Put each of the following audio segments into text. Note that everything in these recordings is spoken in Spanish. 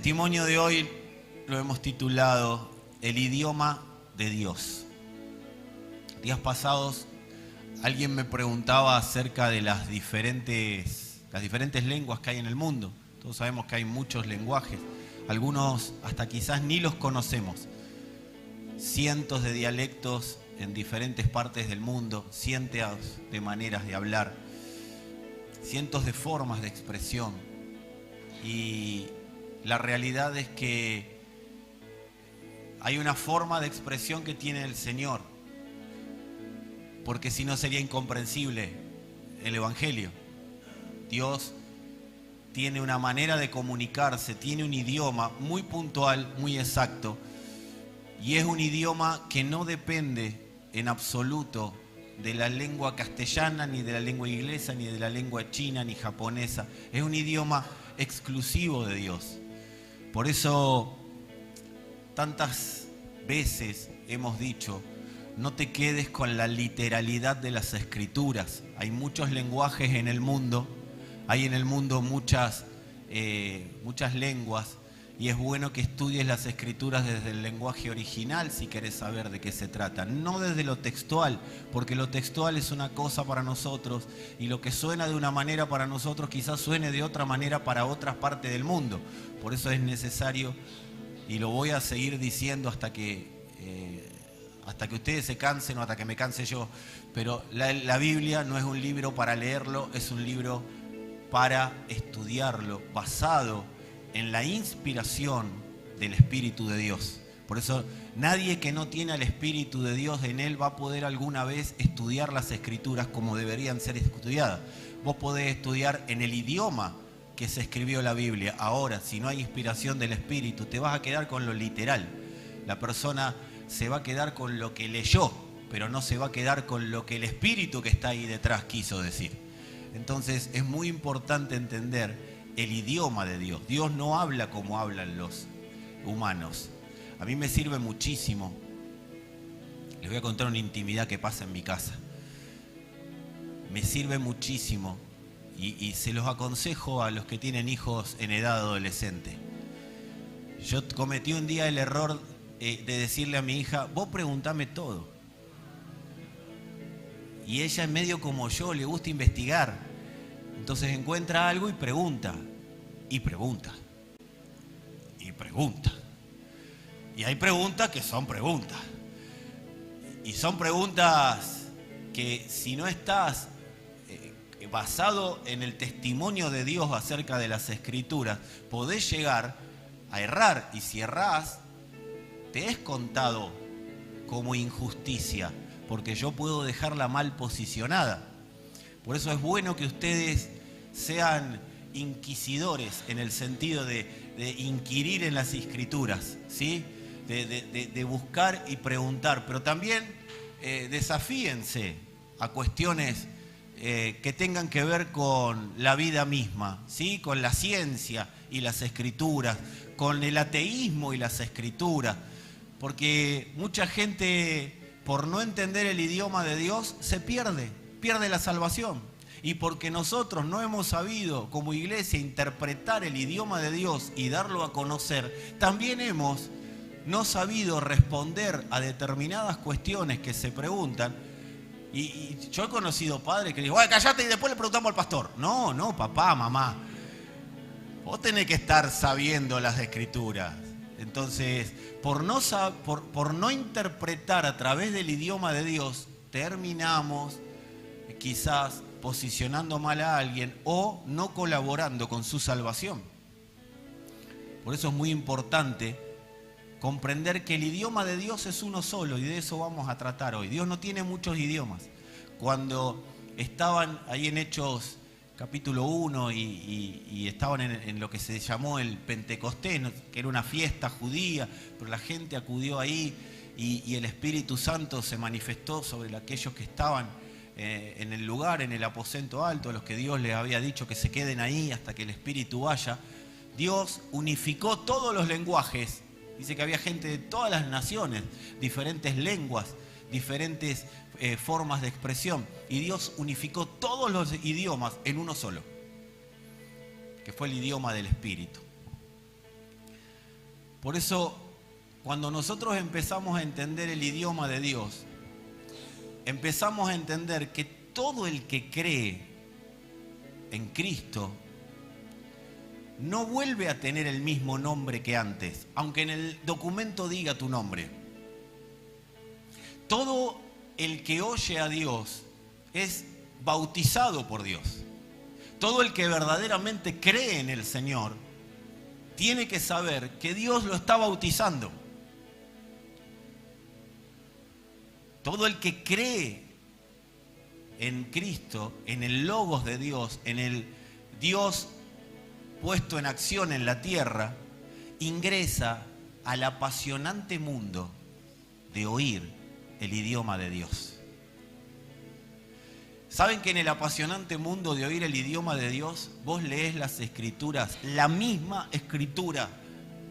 testimonio de hoy lo hemos titulado El idioma de Dios. Días pasados alguien me preguntaba acerca de las diferentes lenguas que hay en el mundo. Todos sabemos que hay muchos lenguajes, algunos hasta quizás ni los conocemos. Cientos de dialectos en diferentes partes del mundo, cientos de maneras de hablar, cientos de formas de expresión. Y la realidad es que hay una forma de expresión que tiene el Señor, porque si no sería incomprensible el Evangelio. Dios tiene una manera de comunicarse, tiene un idioma muy puntual, muy exacto, y es un idioma que no depende en absoluto de la lengua castellana, ni de la lengua inglesa, ni de la lengua china, ni japonesa. Es un idioma exclusivo de Dios. Por eso tantas veces hemos dicho: no te quedes con la literalidad de las Escrituras. Hay muchos lenguajes en el mundo, hay en el mundo muchas lenguas, y es bueno que estudies las Escrituras desde el lenguaje original si querés saber de qué se trata, no desde lo textual, porque lo textual es una cosa para nosotros y lo que suena de una manera para nosotros quizás suene de otra manera para otras partes del mundo. Por eso es necesario, y lo voy a seguir diciendo hasta que ustedes se cansen o hasta que me canse yo, pero la Biblia no es un libro para leerlo, es un libro para estudiarlo, basado en la inspiración del Espíritu de Dios. Por eso nadie que no tiene al Espíritu de Dios en él va a poder alguna vez estudiar las Escrituras como deberían ser estudiadas. Vos podés estudiar en el idioma que se escribió la Biblia. Ahora, si no hay inspiración del Espíritu, te vas a quedar con lo literal. La persona se va a quedar con lo que leyó, pero no se va a quedar con lo que el Espíritu que está ahí detrás quiso decir. Entonces es muy importante entender el idioma de Dios. Dios no habla como hablan los humanos. A mí me sirve muchísimo. Les voy a contar una intimidad que pasa en mi casa. Me sirve muchísimo y se los aconsejo a los que tienen hijos en edad adolescente. Yo cometí un día el error de decirle a mi hija: vos preguntame todo. Y ella es medio como yo, le gusta investigar. Entonces encuentra algo y pregunta, y pregunta, y pregunta. Y hay preguntas que son preguntas. Y son preguntas que si no estás basado en el testimonio de Dios acerca de las Escrituras, podés llegar a errar. Y si errás, te es contado como injusticia, porque yo puedo dejarla mal posicionada. Por eso es bueno que ustedes sean inquisidores en el sentido de inquirir en las Escrituras, ¿sí? De buscar y preguntar, pero también desafíense a cuestiones que tengan que ver con la vida misma, ¿sí? Con la ciencia y las Escrituras, con el ateísmo y las Escrituras, porque mucha gente, por no entender el idioma de Dios, se pierde la salvación. Y porque nosotros no hemos sabido como iglesia interpretar el idioma de Dios y darlo a conocer, también hemos no sabido responder a determinadas cuestiones que se preguntan. Y yo he conocido padres que dicen: bueno, callate y después le preguntamos al pastor. No, papá, mamá, vos tenés que estar sabiendo las Escrituras. Entonces, por no interpretar a través del idioma de Dios, terminamos quizás posicionando mal a alguien o no colaborando con su salvación. Por eso es muy importante comprender que el idioma de Dios es uno solo, y de eso vamos a tratar hoy. Dios no tiene muchos idiomas. Cuando estaban ahí en Hechos capítulo 1 y estaban en lo que se llamó el Pentecostés, que era una fiesta judía, pero la gente acudió ahí y el Espíritu Santo se manifestó sobre aquellos que estaban en el lugar, en el aposento alto, a los que Dios les había dicho que se queden ahí hasta que el Espíritu vaya. Dios unificó todos los lenguajes. Dice que había gente de todas las naciones, diferentes lenguas, diferentes formas de expresión. Y Dios unificó todos los idiomas en uno solo, que fue el idioma del Espíritu. Por eso, cuando nosotros empezamos a entender el idioma de Dios, empezamos a entender que todo el que cree en Cristo no vuelve a tener el mismo nombre que antes, aunque en el documento diga tu nombre. Todo el que oye a Dios es bautizado por Dios. Todo el que verdaderamente cree en el Señor tiene que saber que Dios lo está bautizando. Todo el que cree en Cristo, en el Logos de Dios, en el Dios puesto en acción en la tierra, ingresa al apasionante mundo de oír el idioma de Dios. ¿Saben que en el apasionante mundo de oír el idioma de Dios, vos lees las escrituras, la misma escritura,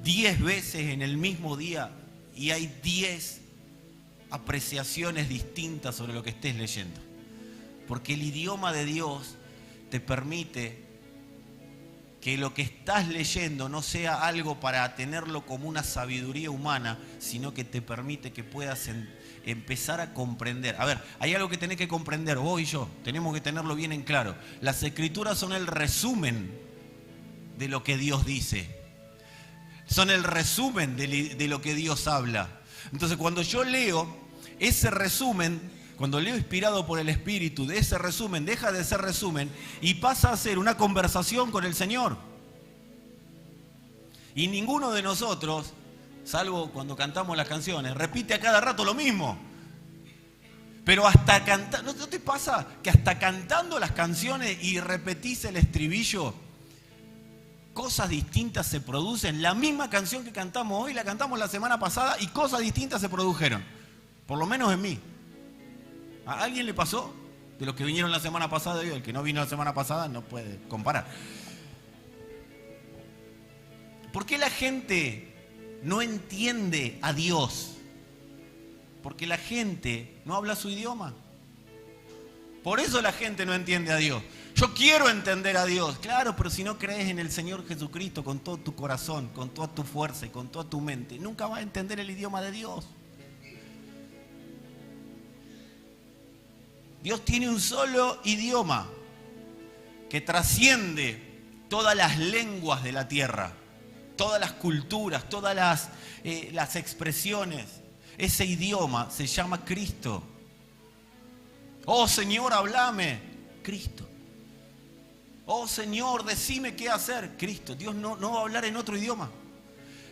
10 veces en el mismo día y hay 10 apreciaciones distintas sobre lo que estés leyendo? Porque el idioma de Dios te permite que lo que estás leyendo no sea algo para tenerlo como una sabiduría humana, sino que te permite que puedas empezar a comprender. A ver, hay algo que tenés que comprender, vos y yo, tenemos que tenerlo bien en claro. Las escrituras son el resumen de lo que Dios dice. Son el resumen de lo que Dios habla. Entonces, cuando yo leo ese resumen, cuando leo inspirado por el Espíritu, de ese resumen deja de ser resumen y pasa a ser una conversación con el Señor. Y ninguno de nosotros, salvo cuando cantamos las canciones, repite a cada rato lo mismo. Pero hasta cantar, ¿no te pasa que hasta cantando las canciones y repetís el estribillo, cosas distintas se producen? La misma canción que cantamos hoy la cantamos la semana pasada y cosas distintas se produjeron. Por lo menos en mí. ¿A alguien le pasó? De los que vinieron la semana pasada y el que no vino la semana pasada no puede comparar. ¿Por qué la gente no entiende a Dios? Porque la gente no habla su idioma. Por eso la gente no entiende a Dios. Yo quiero entender a Dios. Claro, pero si no crees en el Señor Jesucristo con todo tu corazón, con toda tu fuerza y con toda tu mente, nunca vas a entender el idioma de Dios. Dios tiene un solo idioma que trasciende todas las lenguas de la tierra, todas las culturas, todas las expresiones. Ese idioma se llama Cristo. Oh Señor, háblame. Cristo. Oh Señor, decime qué hacer. Cristo. Dios no va a hablar en otro idioma.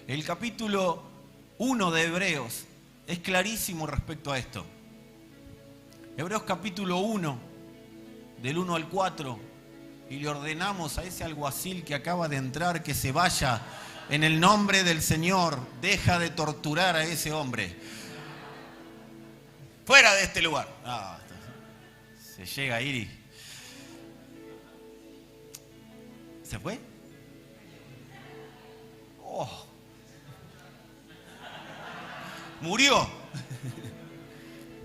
El capítulo 1 de Hebreos es clarísimo respecto a esto. Hebreos capítulo 1, del 1 al 4, y le ordenamos a ese alguacil que acaba de entrar que se vaya en el nombre del Señor. Deja de torturar a ese hombre. Fuera de este lugar. Se llega a ir y... ¿Se fue? Oh. Murió.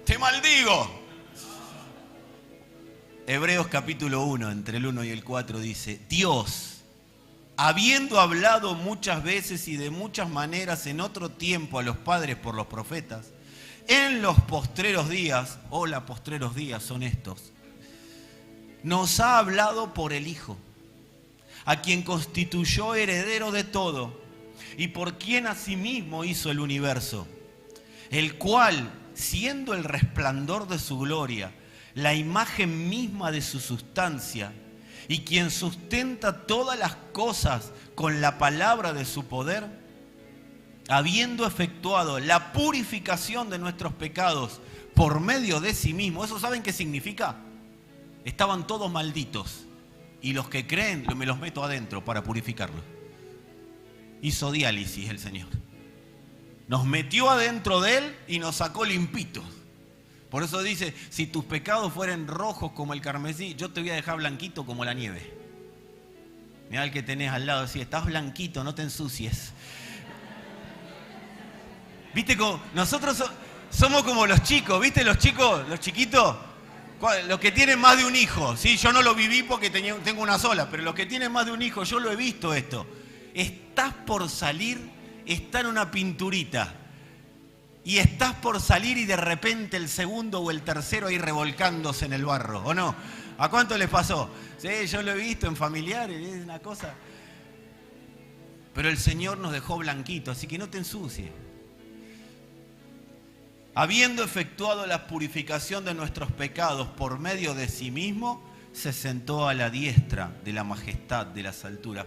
Te maldigo. Hebreos capítulo 1, entre el 1 y el 4 dice: Dios, habiendo hablado muchas veces y de muchas maneras en otro tiempo a los padres por los profetas, en los postreros días, los postreros días son estos, nos ha hablado por el Hijo, a quien constituyó heredero de todo y por quien asimismo hizo el universo, el cual, siendo el resplandor de su gloria, la imagen misma de su sustancia, y quien sustenta todas las cosas con la palabra de su poder, habiendo efectuado la purificación de nuestros pecados por medio de sí mismo. ¿Eso saben qué significa? Estaban todos malditos y los que creen me los meto adentro para purificarlos. Hizo diálisis el Señor. Nos metió adentro de Él y nos sacó limpitos. Por eso dice, si tus pecados fueren rojos como el carmesí, yo te voy a dejar blanquito como la nieve. Mirá al que tenés al lado, si estás blanquito, no te ensucies. ¿Viste cómo? Nosotros somos como los chicos, ¿viste los chicos, los chiquitos? Los que tienen más de un hijo, ¿sí? Yo no lo viví porque tengo una sola, pero los que tienen más de un hijo, yo lo he visto esto. Estás por salir está en una pinturita y estás por salir y de repente el segundo o el tercero ahí revolcándose en el barro, ¿o no? ¿A cuánto les pasó? Sí, yo lo he visto en familiares, es una cosa. Pero el Señor nos dejó blanquito, así que no te ensucies. Habiendo efectuado la purificación de nuestros pecados por medio de sí mismo, se sentó a la diestra de la majestad de las alturas.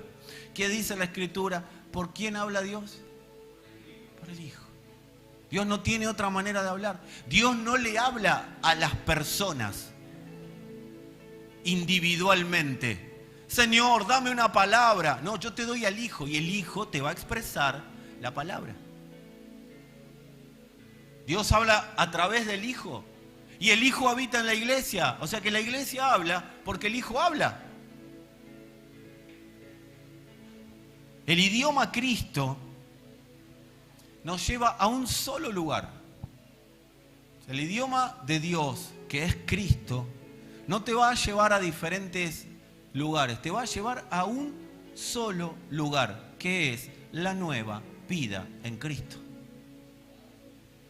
¿Qué dice la Escritura? ¿Por quién habla Dios? Por el Hijo. Dios no tiene otra manera de hablar. Dios no le habla a las personas individualmente. Señor, dame una palabra. No, yo te doy al Hijo y el Hijo te va a expresar la palabra. Dios habla a través del Hijo y el Hijo habita en la iglesia. O sea que la iglesia habla porque el Hijo habla. El idioma Cristo nos lleva a un solo lugar. El idioma de Dios, que es Cristo, no te va a llevar a diferentes lugares, te va a llevar a un solo lugar, que es la nueva vida en Cristo.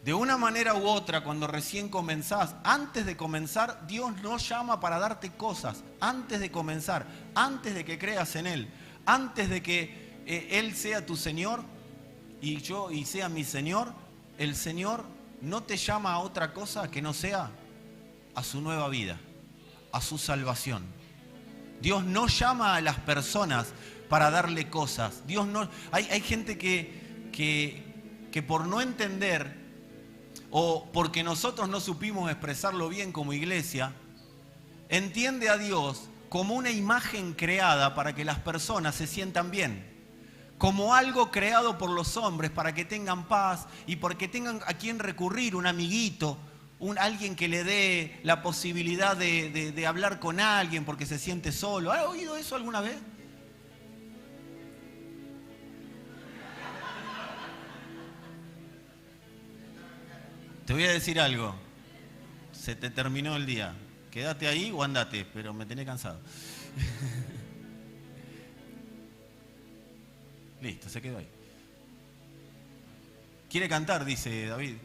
De una manera u otra, cuando recién comenzás, antes de comenzar, Dios no llama para darte cosas. Antes de comenzar, antes de que creas en Él, antes de que Él sea tu Señor y sea mi Señor, el Señor no te llama a otra cosa que no sea a su nueva vida, a su salvación. Dios no llama a las personas para darle cosas. Dios no. Hay gente que por no entender o porque nosotros no supimos expresarlo bien como iglesia, entiende a Dios como una imagen creada para que las personas se sientan bien, como algo creado por los hombres para que tengan paz y porque tengan a quien recurrir, un amiguito, alguien que le dé la posibilidad de hablar con alguien porque se siente solo. ¿Has oído eso alguna vez? Te voy a decir algo. Se te terminó el día. Quédate ahí o andate, pero me tenés cansado. Listo, se quedó ahí. Quiere cantar, dice David.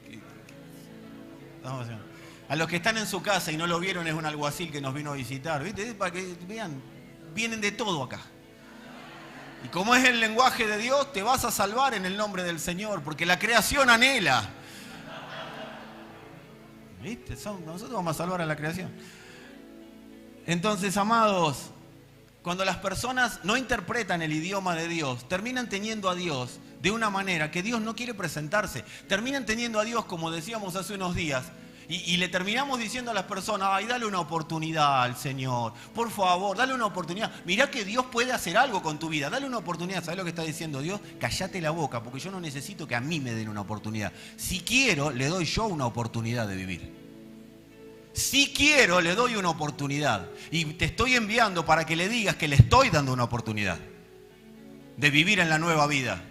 A los que están en su casa y no lo vieron, es un alguacil que nos vino a visitar, ¿viste? Para que vean, vienen de todo acá. Y como es el lenguaje de Dios, te vas a salvar en el nombre del Señor, porque la creación anhela. ¿Viste? Nosotros vamos a salvar a la creación. Entonces, amados, cuando las personas no interpretan el idioma de Dios, terminan teniendo a Dios de una manera que Dios no quiere presentarse. Terminan teniendo a Dios, como decíamos hace unos días, y le terminamos diciendo a las personas: ay, dale una oportunidad al Señor, por favor, dale una oportunidad. Mirá que Dios puede hacer algo con tu vida, dale una oportunidad. ¿Sabés lo que está diciendo Dios? Cállate la boca, porque yo no necesito que a mí me den una oportunidad. Si quiero, le doy yo una oportunidad de vivir. Si quiero, le doy una oportunidad. Y te estoy enviando para que le digas que le estoy dando una oportunidad de vivir en la nueva vida.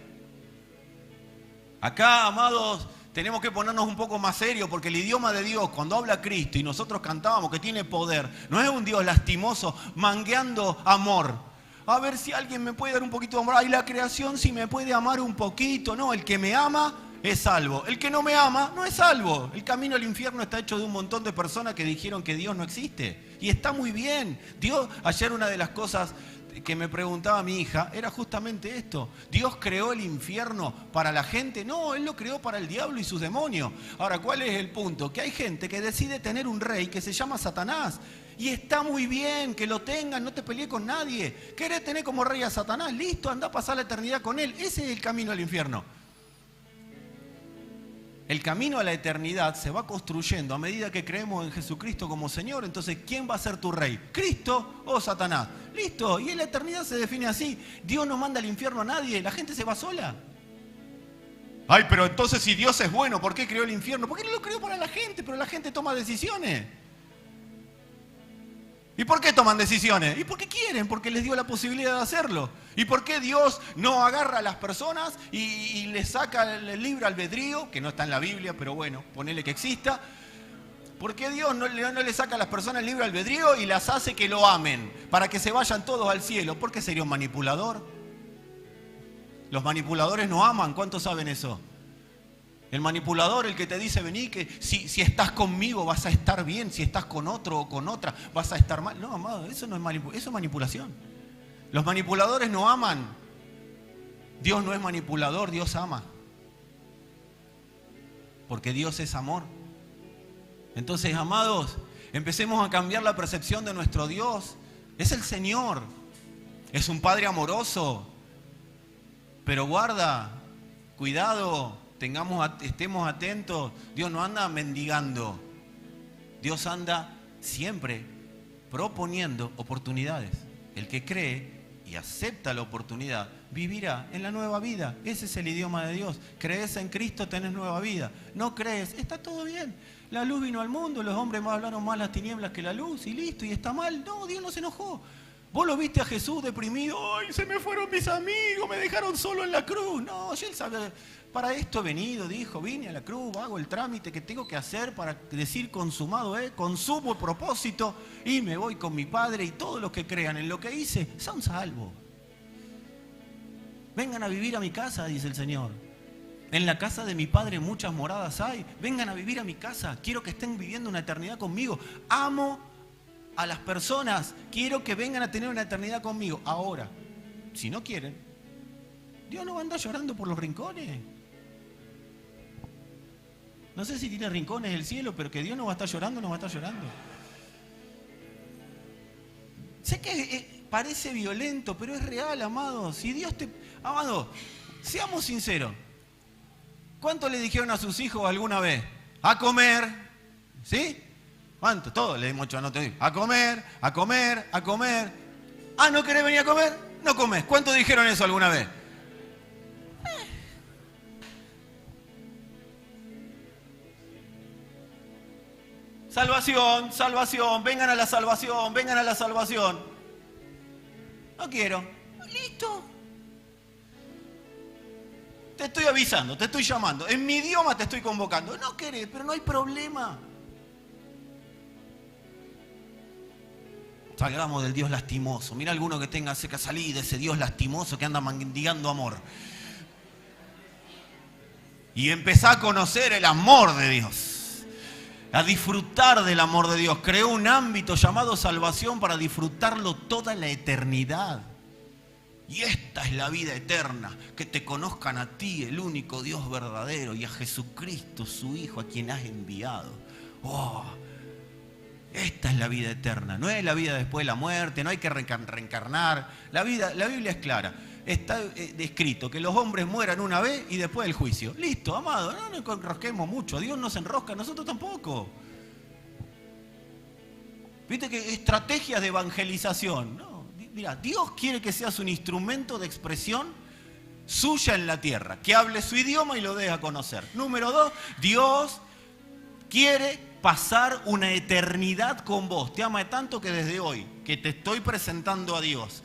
Acá, amados, tenemos que ponernos un poco más serios, porque el idioma de Dios, cuando habla Cristo y nosotros cantábamos que tiene poder, no es un Dios lastimoso mangueando amor. A ver si alguien me puede dar un poquito de amor. Ay, la creación si me puede amar un poquito. No, el que me ama es salvo. El que no me ama no es salvo. El camino al infierno está hecho de un montón de personas que dijeron que Dios no existe. Y está muy bien. Dios, ayer una de las cosas que me preguntaba mi hija era justamente esto. ¿Dios creó el infierno para la gente? No, Él lo creó para el diablo y sus demonios. Ahora, ¿cuál es el punto? Que hay gente que decide tener un rey que se llama Satanás. Y está muy bien que lo tengan, no te pelees con nadie. ¿Querés tener como rey a Satanás? Listo, anda a pasar la eternidad con él. Ese es el camino al infierno. El camino a la eternidad se va construyendo a medida que creemos en Jesucristo como Señor. Entonces, ¿quién va a ser tu rey? ¿Cristo o Satanás? Listo, y en la eternidad se define así. Dios no manda al infierno a nadie, la gente se va sola. Ay, pero entonces si Dios es bueno, ¿por qué creó el infierno? Porque no lo creó para la gente, pero la gente toma decisiones. ¿Y por qué toman decisiones? Y porque quieren, porque les dio la posibilidad de hacerlo. ¿Y por qué Dios no agarra a las personas y les saca el libre albedrío, que no está en la Biblia, pero bueno, ponele que exista? ¿Por qué Dios no le saca a las personas el libre albedrío y las hace que lo amen, para que se vayan todos al cielo? ¿Por qué sería un manipulador? Los manipuladores no aman. ¿Cuántos saben eso? El manipulador, el que te dice, vení, que si estás conmigo vas a estar bien, si estás con otro o con otra vas a estar mal. No, amado, eso no es eso es manipulación. Los manipuladores no aman. Dios no es manipulador, Dios ama. Porque Dios es amor. Entonces, amados, empecemos a cambiar la percepción de nuestro Dios. Es el Señor. Es un Padre amoroso. Pero guarda, cuidado, estemos atentos. Dios no anda mendigando. Dios anda siempre proponiendo oportunidades. El que cree y acepta la oportunidad, vivirá en la nueva vida. Ese es el idioma de Dios. Crees en Cristo, tenés nueva vida. No crees, está todo bien. La luz vino al mundo, los hombres más hablaron más las tinieblas que la luz y listo, y está mal. No, Dios no se enojó. Vos lo viste a Jesús deprimido. ¡Ay, se me fueron mis amigos! Me dejaron solo en la cruz. No, él sabe, para esto he venido, dijo, vine a la cruz, hago el trámite que tengo que hacer para decir consumado, consumo el propósito y me voy con mi Padre, y todos los que crean en lo que hice son salvos. Vengan a vivir a mi casa, dice el Señor. En la casa de mi Padre muchas moradas hay. Vengan a vivir a mi casa. Quiero que estén viviendo una eternidad conmigo. Amo a las personas. Quiero que vengan a tener una eternidad conmigo. Ahora, si no quieren, Dios no va a andar llorando por los rincones. No sé si tiene rincones el cielo, pero que Dios no va a estar llorando, no va a estar llorando. Sé que parece violento, pero es real, amado. Si Dios te... Amado, seamos sinceros. ¿Cuánto le dijeron a sus hijos alguna vez? A comer. ¿Sí? ¿Cuánto? Todos le hemos hecho a comer, a comer, a comer. Ah, ¿no querés venir a comer? No comes. ¿Cuánto dijeron eso alguna vez? Salvación, salvación, vengan a la salvación, vengan a la salvación. No quiero. Listo. Te estoy avisando, te estoy llamando. En mi idioma te estoy convocando. No querés, pero no hay problema. Salgamos del Dios lastimoso. Mira alguno que tenga cerca, salí de ese Dios lastimoso que anda mendigando amor. Y empezá a conocer el amor de Dios. A disfrutar del amor de Dios. Creó un ámbito llamado salvación para disfrutarlo toda la eternidad. Y esta es la vida eterna, que te conozcan a ti, el único Dios verdadero, y a Jesucristo, su Hijo, a quien has enviado. Oh, esta es la vida eterna. No es la vida después de la muerte, no hay que reencarnar. La Biblia es clara. Está escrito que los hombres mueran una vez y después del juicio. Listo, amado, no nos enrosquemos mucho. Dios no se enrosca, nosotros tampoco. Viste que estrategias de evangelización, ¿no? Mira, Dios quiere que seas un instrumento de expresión suya en la tierra, que hable su idioma y lo dé a conocer. Número 2, Dios quiere pasar una eternidad con vos. Te ama tanto que desde hoy, que te estoy presentando a Dios,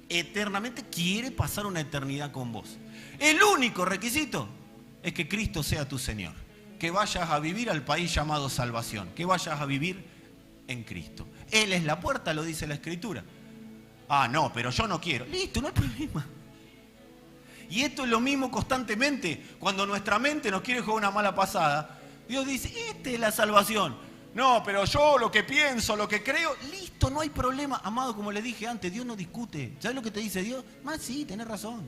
eternamente quiere pasar una eternidad con vos. El único requisito es que Cristo sea tu Señor, que vayas a vivir al país llamado salvación, que vayas a vivir en Cristo. Él es la puerta, lo dice la Escritura. Ah, no, pero yo no quiero. Listo, no hay problema. Y esto es lo mismo constantemente. Cuando nuestra mente nos quiere jugar una mala pasada, Dios dice, esta es la salvación. No, pero yo lo que pienso, lo que creo, listo, no hay problema. Amado, como le dije antes, Dios no discute. ¿Sabes lo que te dice Dios? Más sí, tenés razón.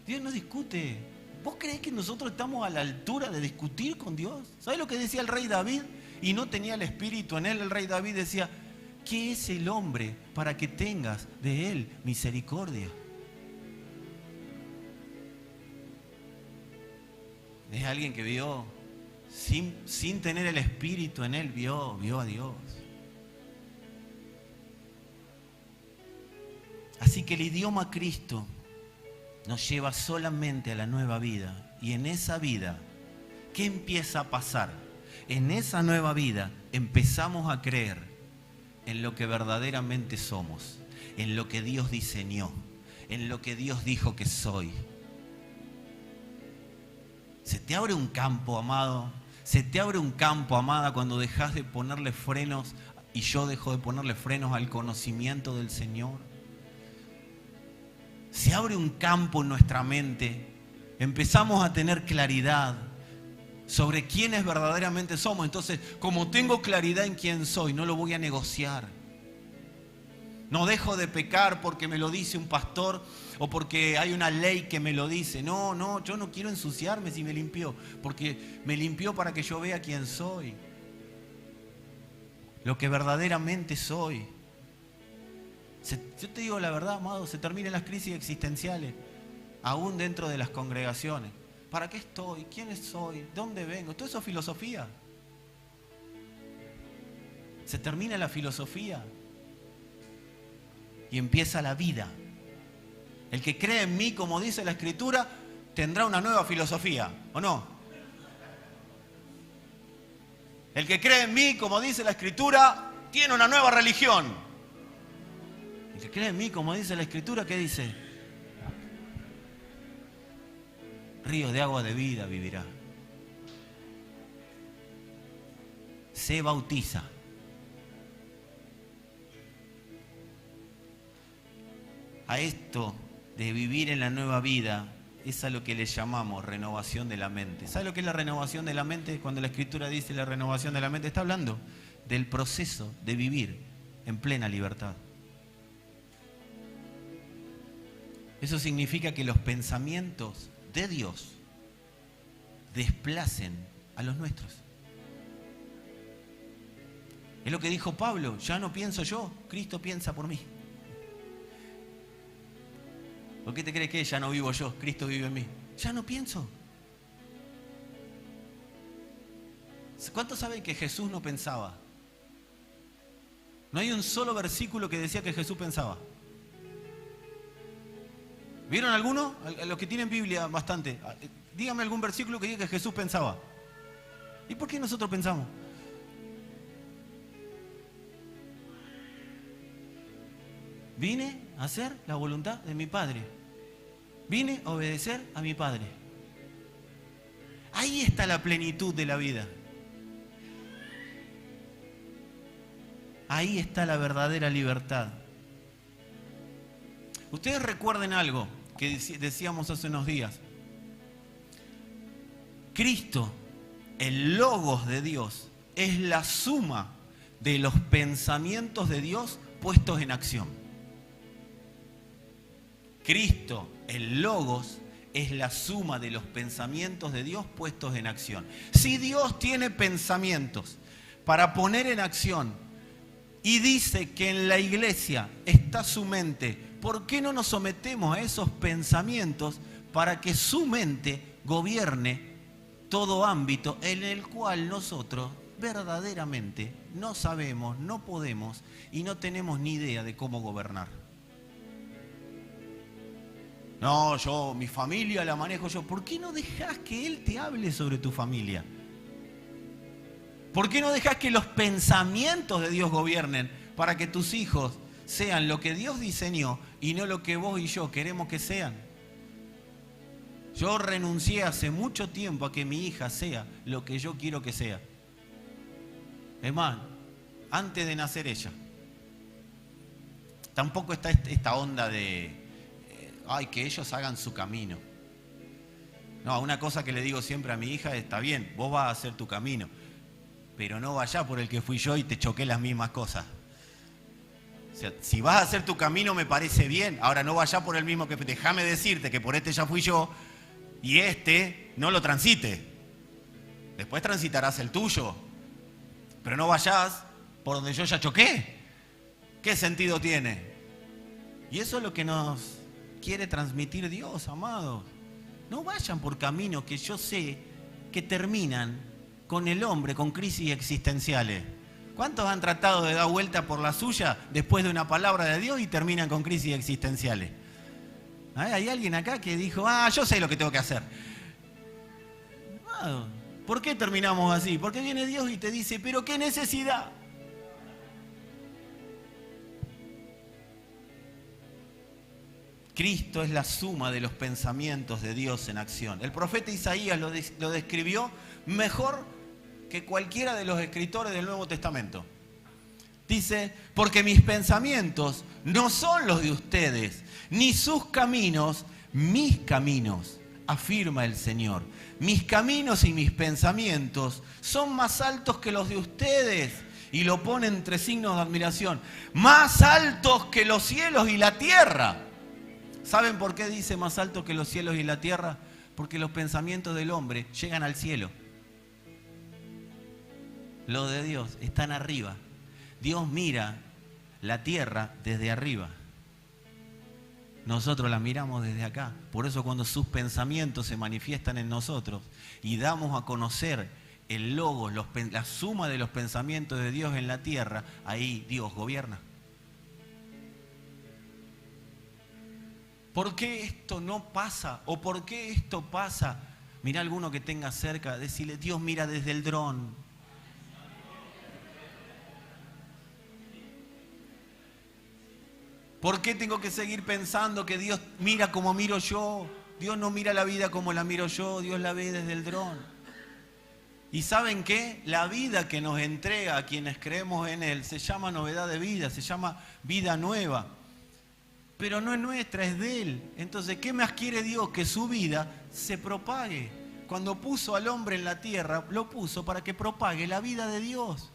Dios no discute. ¿Vos creés que nosotros estamos a la altura de discutir con Dios? ¿Sabes lo que decía el rey David? Y no tenía el espíritu en él. El rey David decía, ¿qué es el hombre para que tengas de él misericordia? Es alguien que vio, sin tener el espíritu en él, vio a Dios. Así que el idioma Cristo nos lleva solamente a la nueva vida. Y en esa vida, ¿qué empieza a pasar? En esa nueva vida empezamos a creer en lo que verdaderamente somos, en lo que Dios diseñó, en lo que Dios dijo que soy. Se te abre un campo, amado. Se te abre un campo, amada, cuando dejas de ponerle frenos, y yo dejo de ponerle frenos al conocimiento del Señor. se abre un campo en nuestra mente, empezamos a tener claridad sobre quiénes verdaderamente somos. Entonces, como tengo claridad en quién soy, no lo voy a negociar. No dejo de pecar porque me lo dice un pastor o porque hay una ley que me lo dice. No, yo no quiero ensuciarme si me limpió, porque me limpió para que yo vea quién soy, lo que verdaderamente soy. Yo te digo la verdad, amado, se terminan las crisis existenciales, aún dentro de las congregaciones. ¿Para qué estoy? ¿Quién soy? ¿Dónde vengo? Todo eso es filosofía. Se termina la filosofía y empieza la vida. El que cree en mí, como dice la Escritura, tendrá una nueva filosofía, ¿o no? El que cree en mí, como dice la Escritura, tiene una nueva religión. El que cree en mí, como dice la Escritura, ¿qué dice? Ríos de agua de vida vivirá. Se bautiza. A esto de vivir en la nueva vida es a lo que le llamamos renovación de la mente. ¿Sabe lo que es la renovación de la mente? Cuando la Escritura dice la renovación de la mente, está hablando del proceso de vivir en plena libertad. Eso significa que los pensamientos de Dios desplacen a los nuestros. Es lo que dijo Pablo: ya no pienso yo, Cristo piensa por mí. ¿Por qué te crees que ya no vivo yo, Cristo vive en mí? Ya no pienso. ¿Cuántos saben que Jesús no pensaba? No hay un solo versículo que decía que Jesús pensaba. ¿Vieron alguno? Los que tienen Biblia bastante. Dígame algún versículo que diga que Jesús pensaba. ¿Y por qué nosotros pensamos? Vine a hacer la voluntad de mi Padre. Vine a obedecer a mi Padre. Ahí está la plenitud de la vida. Ahí está la verdadera libertad. Ustedes recuerden algo que decíamos hace unos días. Cristo, el Logos de Dios, es la suma de los pensamientos de Dios puestos en acción. Cristo, el Logos, es la suma de los pensamientos de Dios puestos en acción. Si Dios tiene pensamientos para poner en acción y dice que en la iglesia está su mente, ¿por qué no nos sometemos a esos pensamientos para que su mente gobierne todo ámbito en el cual nosotros verdaderamente no sabemos, no podemos y no tenemos ni idea de cómo gobernar? No, mi familia la manejo yo. ¿Por qué no dejas que Él te hable sobre tu familia? ¿Por qué no dejas que los pensamientos de Dios gobiernen para que tus hijos sean lo que Dios diseñó y no lo que vos y yo queremos que sean? Yo renuncié hace mucho tiempo a que mi hija sea lo que yo quiero que sea. Es más, antes de nacer ella. Tampoco está esta onda de que ellos hagan su camino. No, una cosa que le digo siempre a mi hija es: está bien, vos vas a hacer tu camino, pero no vayas por el que fui yo y te choqué las mismas cosas. O sea, si vas a hacer tu camino me parece bien, ahora no vayas por el mismo que... Déjame decirte que por este ya fui yo y este no lo transite. Después transitarás el tuyo, pero no vayas por donde yo ya choqué. ¿Qué sentido tiene? Y eso es lo que nos quiere transmitir Dios, amados. No vayan por caminos que yo sé que terminan con el hombre con crisis existenciales. ¿Cuántos han tratado de dar vuelta por la suya después de una palabra de Dios y terminan con crisis existenciales? Hay alguien acá que dijo: yo sé lo que tengo que hacer. ¿Por qué terminamos así? Porque viene Dios y te dice: ¿pero qué necesidad? Cristo es la suma de los pensamientos de Dios en acción. El profeta Isaías lo describió mejor que cualquiera de los escritores del Nuevo Testamento. Dice, porque mis pensamientos no son los de ustedes, ni sus caminos, mis caminos, afirma el Señor. Mis caminos y mis pensamientos son más altos que los de ustedes. Y lo pone entre signos de admiración. Más altos que los cielos y la tierra. ¿Saben por qué dice más alto que los cielos y la tierra? Porque los pensamientos del hombre llegan al cielo. Los de Dios están arriba. Dios mira la tierra desde arriba. Nosotros la miramos desde acá. Por eso cuando sus pensamientos se manifiestan en nosotros y damos a conocer el logos, la suma de los pensamientos de Dios en la tierra, ahí Dios gobierna. ¿Por qué esto no pasa? ¿O por qué esto pasa? Mirá a alguno que tenga cerca, decirle, Dios mira desde el dron. ¿Por qué tengo que seguir pensando que Dios mira como miro yo? Dios no mira la vida como la miro yo, Dios la ve desde el dron. ¿Y saben qué? La vida que nos entrega a quienes creemos en Él se llama novedad de vida, se llama vida nueva. Pero no es nuestra, es de Él. Entonces, ¿qué más quiere Dios? Que su vida se propague. Cuando puso al hombre en la tierra, lo puso para que propague la vida de Dios.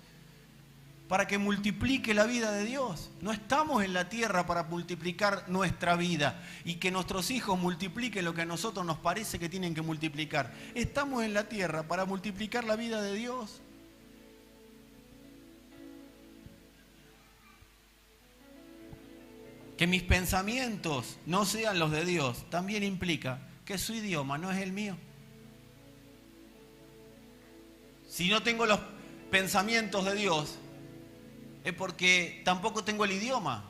Para que multiplique la vida de Dios. No estamos en la tierra para multiplicar nuestra vida y que nuestros hijos multipliquen lo que a nosotros nos parece que tienen que multiplicar. Estamos en la tierra para multiplicar la vida de Dios. Que mis pensamientos no sean los de Dios también implica que su idioma no es el mío. Si no tengo los pensamientos de Dios, es porque tampoco tengo el idioma.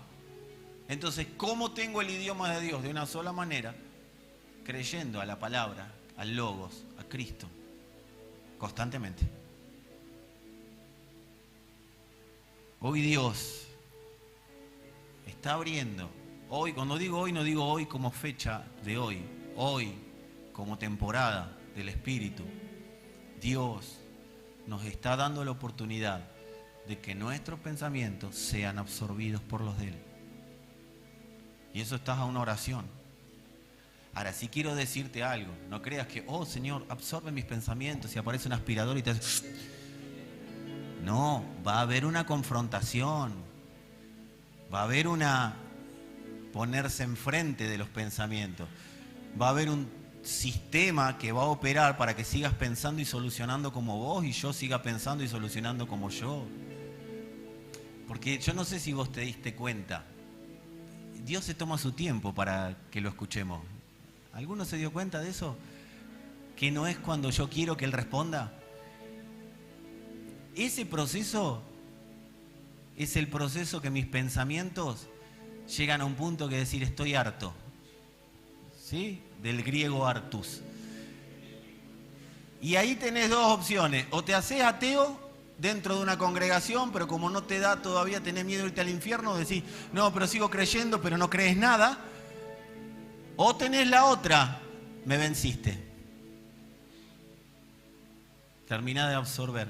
Entonces, ¿cómo tengo el idioma de Dios? De una sola manera, creyendo a la palabra, al Logos, a Cristo, constantemente. Hoy Dios está abriendo. Hoy, cuando digo hoy, no digo hoy como fecha de hoy como temporada del Espíritu. Dios nos está dando la oportunidad de que nuestros pensamientos sean absorbidos por los de Él. Y eso está a una oración. Ahora, sí quiero decirte algo. No creas que, oh Señor, absorbe mis pensamientos y aparece un aspirador y te hace... No, va a haber una confrontación. Va a haber ponerse enfrente de los pensamientos. Va a haber un sistema que va a operar para que sigas pensando y solucionando como vos y yo siga pensando y solucionando como yo. Porque yo no sé si vos te diste cuenta, Dios se toma su tiempo para que lo escuchemos. ¿Alguno se dio cuenta de eso? Que no es cuando yo quiero que Él responda. Ese proceso es el proceso que mis pensamientos llegan a un punto que decir estoy harto. ¿Sí? Del griego hartus. Y ahí tenés dos opciones. O te haces ateo dentro de una congregación, pero como no te da todavía, tenés miedo de irte al infierno, decís, no, pero sigo creyendo, pero no crees nada. O tenés la otra, me venciste. Terminá de absorber.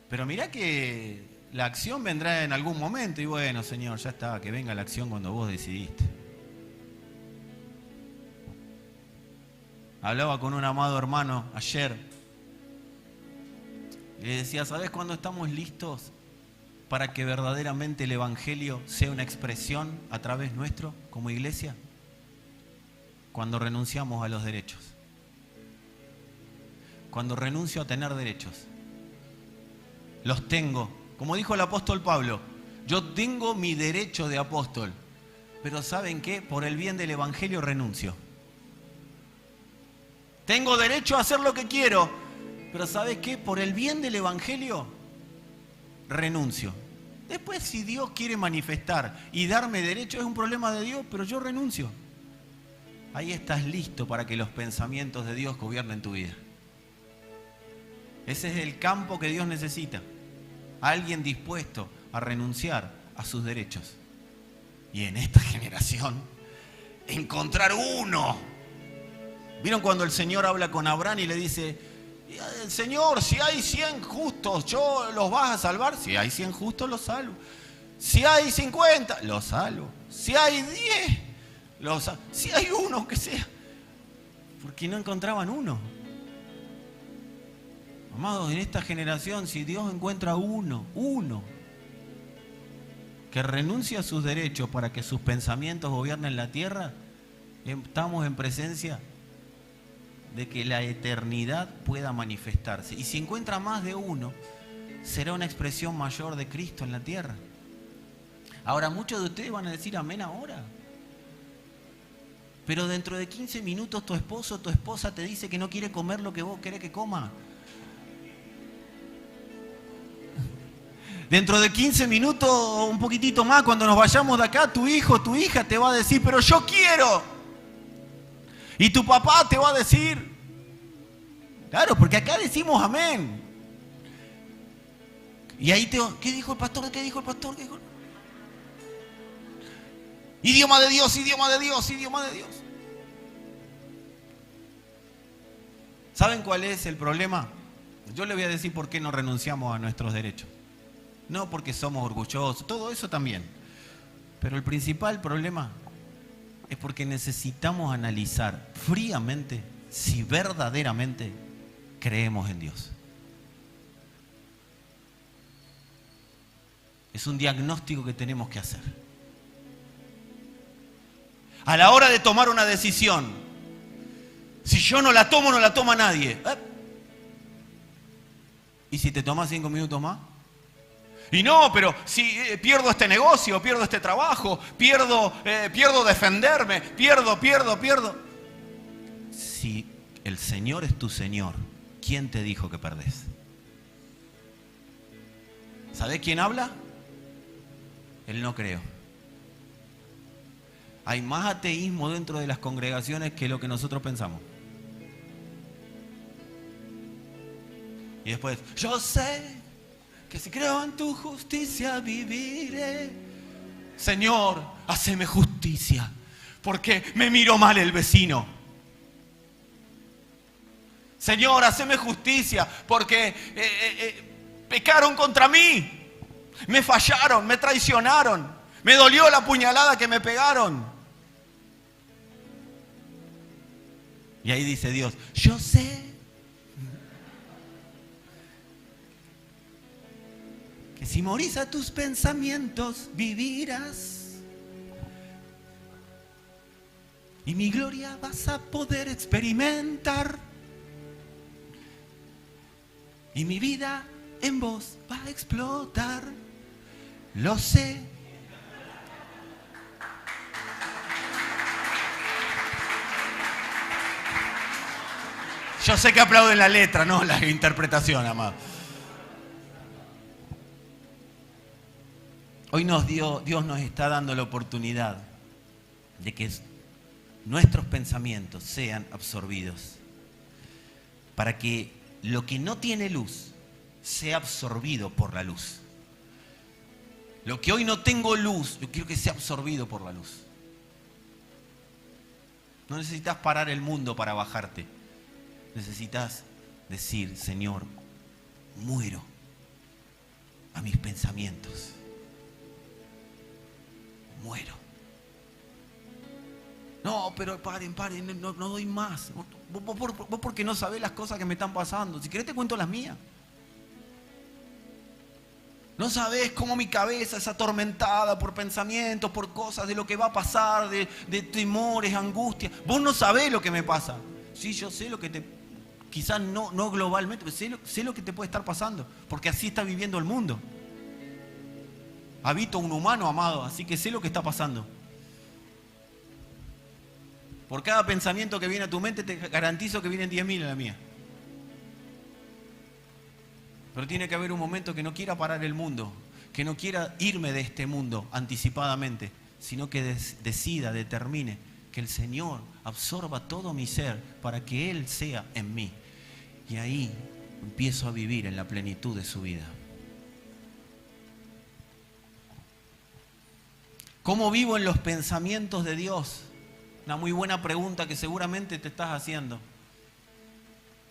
Pero mirá que la acción vendrá en algún momento y bueno, Señor, ya está, que venga la acción cuando vos decidiste. Hablaba con un amado hermano ayer. Le decía, ¿sabés cuándo estamos listos para que verdaderamente el Evangelio sea una expresión a través nuestro como iglesia? Cuando renunciamos a los derechos. Cuando renuncio a tener derechos. Los tengo. Como dijo el apóstol Pablo, yo tengo mi derecho de apóstol. Pero ¿saben qué? Por el bien del Evangelio renuncio. Tengo derecho a hacer lo que quiero. Pero ¿sabes qué? Por el bien del Evangelio, renuncio. Después, si Dios quiere manifestar y darme derecho, es un problema de Dios, pero yo renuncio. Ahí estás listo para que los pensamientos de Dios gobiernen tu vida. Ese es el campo que Dios necesita. Alguien dispuesto a renunciar a sus derechos. Y en esta generación, encontrar uno. ¿Vieron cuando el Señor habla con Abraham y le dice, Señor, si hay 100 justos, ¿yo los vas a salvar? Si hay 100 justos, los salvo. Si hay 50, los salvo. Si hay 10, los salvo. Si hay uno, aunque sea. Porque no encontraban uno. Amados, en esta generación, si Dios encuentra uno que renuncia a sus derechos para que sus pensamientos gobiernen la tierra, estamos en presencia de que la eternidad pueda manifestarse. Y si encuentra más de uno, será una expresión mayor de Cristo en la tierra. Ahora, muchos de ustedes van a decir amén ahora. Pero dentro de 15 minutos tu esposo o tu esposa te dice que no quiere comer lo que vos querés que coma. Dentro de 15 minutos o un poquitito más, cuando nos vayamos de acá, tu hijo, tu hija te va a decir, pero yo quiero. Y tu papá te va a decir, claro, porque acá decimos amén. Y ahí ¿qué dijo el pastor? ¿Qué dijo el pastor? ¿Qué dijo? Idioma de Dios, idioma de Dios, idioma de Dios. ¿Saben cuál es el problema? Yo le voy a decir por qué no renunciamos a nuestros derechos. No porque somos orgullosos, todo eso también. Pero el principal problema es porque necesitamos analizar fríamente si verdaderamente creemos en Dios. Es un diagnóstico que tenemos que hacer. A la hora de tomar una decisión, si yo no la tomo, no la toma nadie. ¿Y si te tomas 5 minutos más? Y no, pero si pierdo este negocio, pierdo este trabajo, pierdo defenderme, pierdo. Si el Señor es tu Señor, ¿quién te dijo que perdés? ¿Sabés quién habla? El no creo. Hay más ateísmo dentro de las congregaciones que lo que nosotros pensamos. Y después, yo sé que si creo en tu justicia viviré. Señor, haceme justicia, porque me miró mal el vecino. Señor, haceme justicia, porque pecaron contra mí. Me fallaron, me traicionaron. Me dolió la puñalada que me pegaron. Y ahí dice Dios, yo sé que si morís a tus pensamientos vivirás y mi gloria vas a poder experimentar y mi vida en vos va a explotar. Lo sé. Yo sé que aplauden la letra, no la interpretación, amado. Hoy Dios nos está dando la oportunidad de que nuestros pensamientos sean absorbidos para que lo que no tiene luz sea absorbido por la luz. Lo que hoy no tengo luz, yo quiero que sea absorbido por la luz. No necesitas parar el mundo para bajarte. Necesitas decir, Señor, muero a mis pensamientos. Muero. No, pero paren, no doy más. Vos porque no sabés las cosas que me están pasando. Si querés te cuento las mías. No sabés cómo mi cabeza es atormentada por pensamientos, por cosas de lo que va a pasar, de temores, angustias. Vos no sabés lo que me pasa. Sí, yo sé lo que te... Quizás no globalmente, pero sé lo que te puede estar pasando. Porque así está viviendo el mundo. Habito un humano, amado, así que sé lo que está pasando. Por cada pensamiento que viene a tu mente, te garantizo que vienen 10.000 a la mía. Pero tiene que haber un momento que no quiera parar el mundo, que no quiera irme de este mundo anticipadamente, sino que determine que el Señor absorba todo mi ser para que Él sea en mí. Y ahí empiezo a vivir en la plenitud de su vida. ¿Cómo vivo en los pensamientos de Dios? Una muy buena pregunta que seguramente te estás haciendo.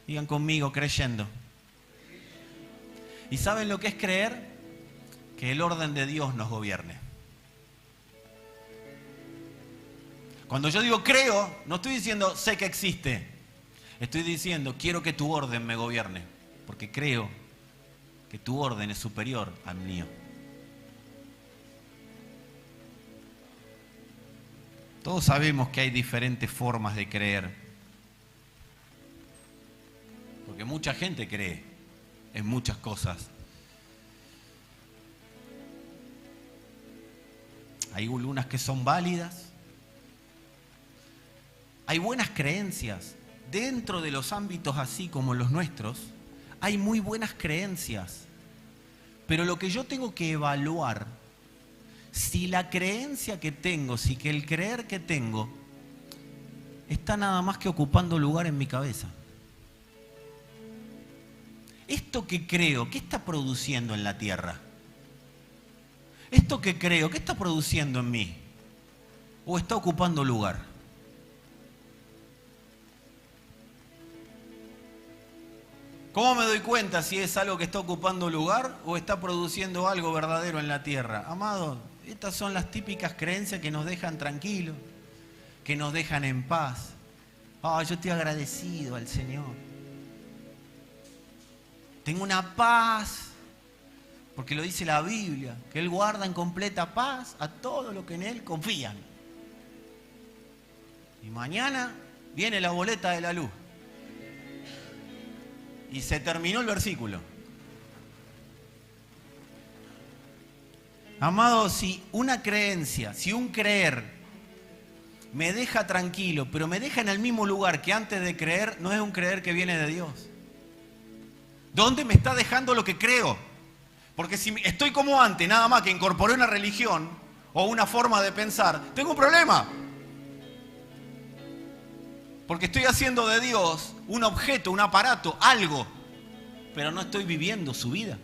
Digan conmigo, creyendo. ¿Y saben lo que es creer? Que el orden de Dios nos gobierne. Cuando yo digo creo, no estoy diciendo sé que existe. Estoy diciendo quiero que tu orden me gobierne. Porque creo que tu orden es superior al mío. Todos sabemos que hay diferentes formas de creer. Porque mucha gente cree en muchas cosas. Hay algunas que son válidas. Hay buenas creencias. Dentro de los ámbitos así como los nuestros, hay muy buenas creencias. Pero lo que yo tengo que evaluar, si la creencia que tengo, si que el creer que tengo, está nada más que ocupando lugar en mi cabeza. Esto que creo, ¿qué está produciendo en la tierra? Esto que creo, ¿qué está produciendo en mí? ¿O está ocupando lugar? ¿Cómo me doy cuenta si es algo que está ocupando lugar o está produciendo algo verdadero en la tierra? Amado, estas son las típicas creencias que nos dejan tranquilos, que nos dejan en paz. Yo estoy agradecido al Señor. Tengo una paz, porque lo dice la Biblia, que Él guarda en completa paz a todos los que en Él confían. Y mañana viene la boleta de la luz. Y se terminó el versículo. Amado, si una creencia, si un creer me deja tranquilo, pero me deja en el mismo lugar que antes de creer, no es un creer que viene de Dios. ¿Dónde me está dejando lo que creo? Porque si estoy como antes, nada más que incorporé una religión o una forma de pensar, tengo un problema. Porque estoy haciendo de Dios un objeto, un aparato, algo, pero no estoy viviendo su vida.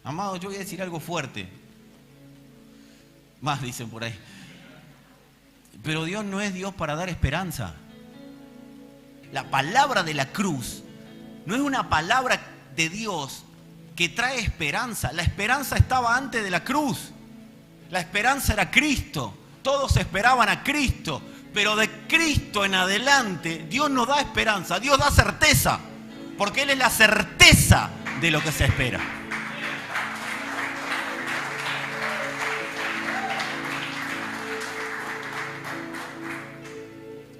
Amado, yo voy a decir algo fuerte. Más dicen por ahí. Pero Dios no es Dios para dar esperanza. La palabra de la cruz no es una palabra de Dios que trae esperanza. La esperanza estaba antes de la cruz. La esperanza era Cristo. Todos esperaban a Cristo. Pero de Cristo en adelante, Dios nos da esperanza. Dios da certeza. Porque Él es la certeza de lo que se espera.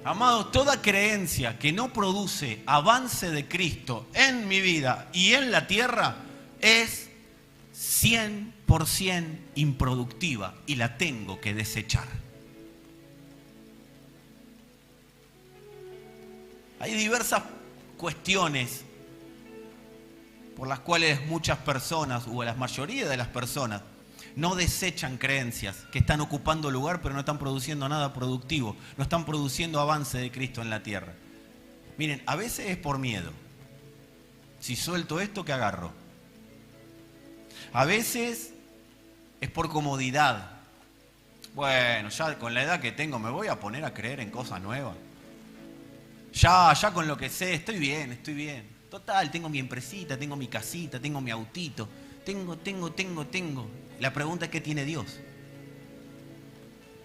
Amados, toda creencia que no produce avance de Cristo en mi vida y en la tierra es 100% improductiva y la tengo que desechar. Hay diversas cuestiones por las cuales muchas personas, o la mayoría de las personas, no desechan creencias que están ocupando lugar pero no están produciendo nada productivo, no están produciendo avance de Cristo en la tierra. Miren, a veces es por miedo. Si suelto esto, ¿qué agarro? A veces es por comodidad. Bueno, ya con la edad que tengo me voy a poner a creer en cosas nuevas. Ya con lo que sé, estoy bien. Total, tengo mi empresita, tengo mi casita, tengo mi autito. Tengo. La pregunta es, ¿qué tiene Dios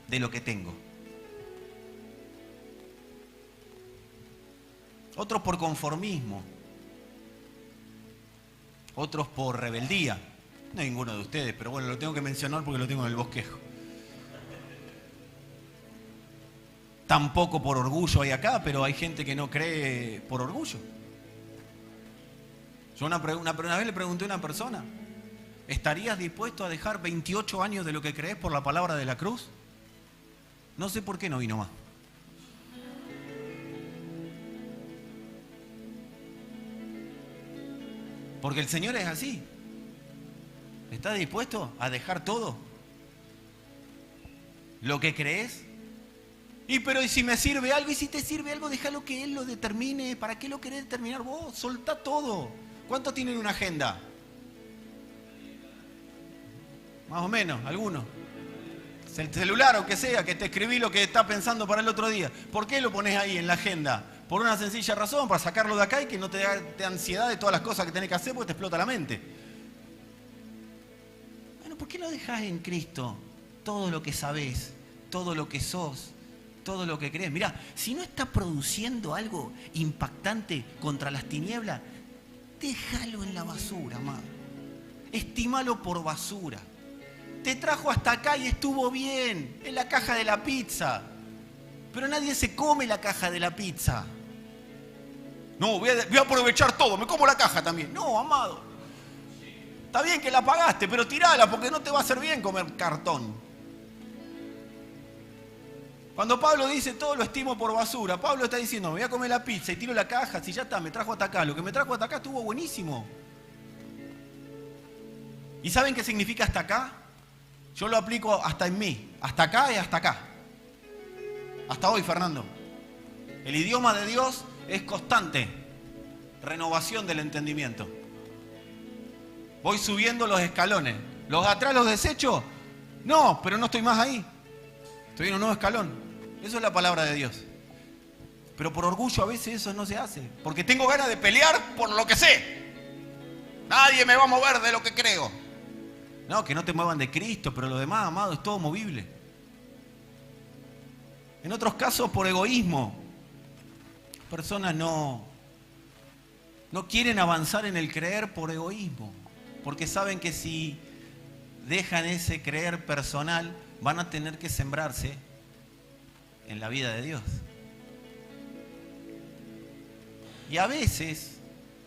de lo que tengo? Otros por conformismo. Otros por rebeldía. No hay ninguno de ustedes, pero bueno, lo tengo que mencionar porque lo tengo en el bosquejo. Tampoco por orgullo hay acá, pero hay gente que no cree por orgullo. Yo una vez le pregunté a una persona, ¿estarías dispuesto a dejar 28 años de lo que crees por la palabra de la cruz? No sé por qué no vino más. Porque el Señor es así. ¿Estás dispuesto a dejar todo? ¿Lo que crees? Pero ¿y si me sirve algo? ¿Y si te sirve algo? Déjalo que Él lo determine. ¿Para qué lo querés determinar vos? Soltá todo. ¿Cuántos tienen una agenda? Más o menos, algunos. El celular o que sea, que te escribí lo que estás pensando para el otro día. ¿Por qué lo pones ahí en la agenda? Por una sencilla razón, para sacarlo de acá y que no te dé ansiedad de todas las cosas que tenés que hacer porque te explota la mente. Bueno, ¿por qué no dejás en Cristo todo lo que sabés, todo lo que sos, todo lo que crees? Mirá, si no está produciendo algo impactante contra las tinieblas, déjalo en la basura, amado. Estímalo por basura. Te trajo hasta acá y estuvo bien, en la caja de la pizza. Pero nadie se come la caja de la pizza. No, voy a aprovechar todo, me como la caja también. No, amado. Está bien que la pagaste, pero tirala porque no te va a hacer bien comer cartón. Cuando Pablo dice todo lo estimo por basura, Pablo está diciendo, me voy a comer la pizza y tiro la caja, si ya está, me trajo hasta acá. Lo que me trajo hasta acá estuvo buenísimo. ¿Y saben qué significa hasta acá? Yo lo aplico hasta en mí. Hasta acá y hasta acá. Hasta hoy, Fernando. El idioma de Dios es constante. Renovación del entendimiento. Voy subiendo los escalones. ¿Los de atrás los desecho? No, pero no estoy más ahí. Estoy en un nuevo escalón. Eso es la palabra de Dios. Pero por orgullo a veces eso no se hace. Porque tengo ganas de pelear por lo que sé. Nadie me va a mover de lo que creo. No, que no te muevan de Cristo, pero lo demás, amado, es todo movible. En otros casos, por egoísmo. Personas no quieren avanzar en el creer por egoísmo. Porque saben que si dejan ese creer personal, van a tener que sembrarse en la vida de Dios. Y a veces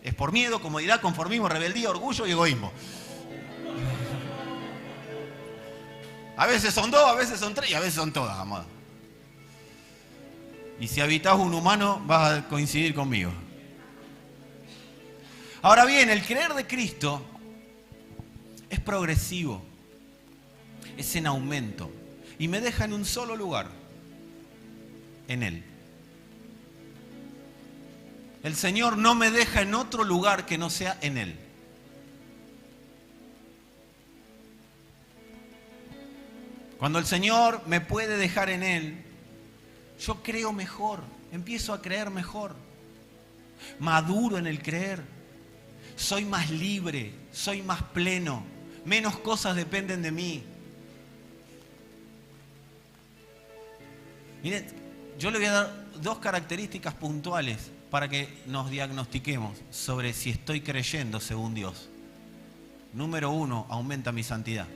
es por miedo, comodidad, conformismo, rebeldía, orgullo y egoísmo. A veces son dos, a veces son tres y a veces son todas, amado. Y si habitas un humano, vas a coincidir conmigo. Ahora bien, el creer de Cristo es progresivo, es en aumento y me deja en un solo lugar, en Él. El Señor no me deja en otro lugar que no sea en Él. Cuando el Señor me puede dejar en Él, yo creo mejor, empiezo a creer mejor, maduro en el creer, soy más libre, soy más pleno, menos cosas dependen de mí. Miren, yo le voy a dar dos características puntuales para que nos diagnostiquemos sobre si estoy creyendo según Dios. Número 1, aumenta mi santidad.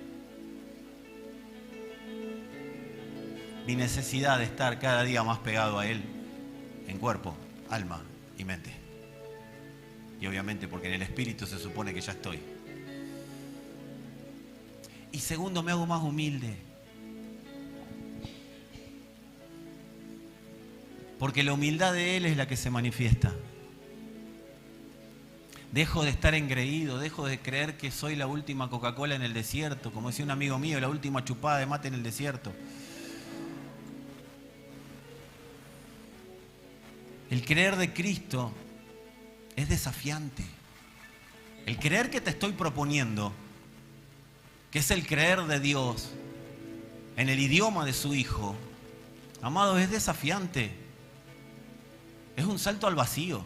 Mi necesidad de estar cada día más pegado a Él, en cuerpo, alma y mente. Y obviamente porque en el Espíritu se supone que ya estoy. Y segundo, me hago más humilde. Porque la humildad de Él es la que se manifiesta. Dejo de estar engreído, dejo de creer que soy la última Coca-Cola en el desierto, como decía un amigo mío, la última chupada de mate en el desierto. El creer de Cristo es desafiante. El creer que te estoy proponiendo, que es el creer de Dios en el idioma de su Hijo, amado, es desafiante. Es un salto al vacío.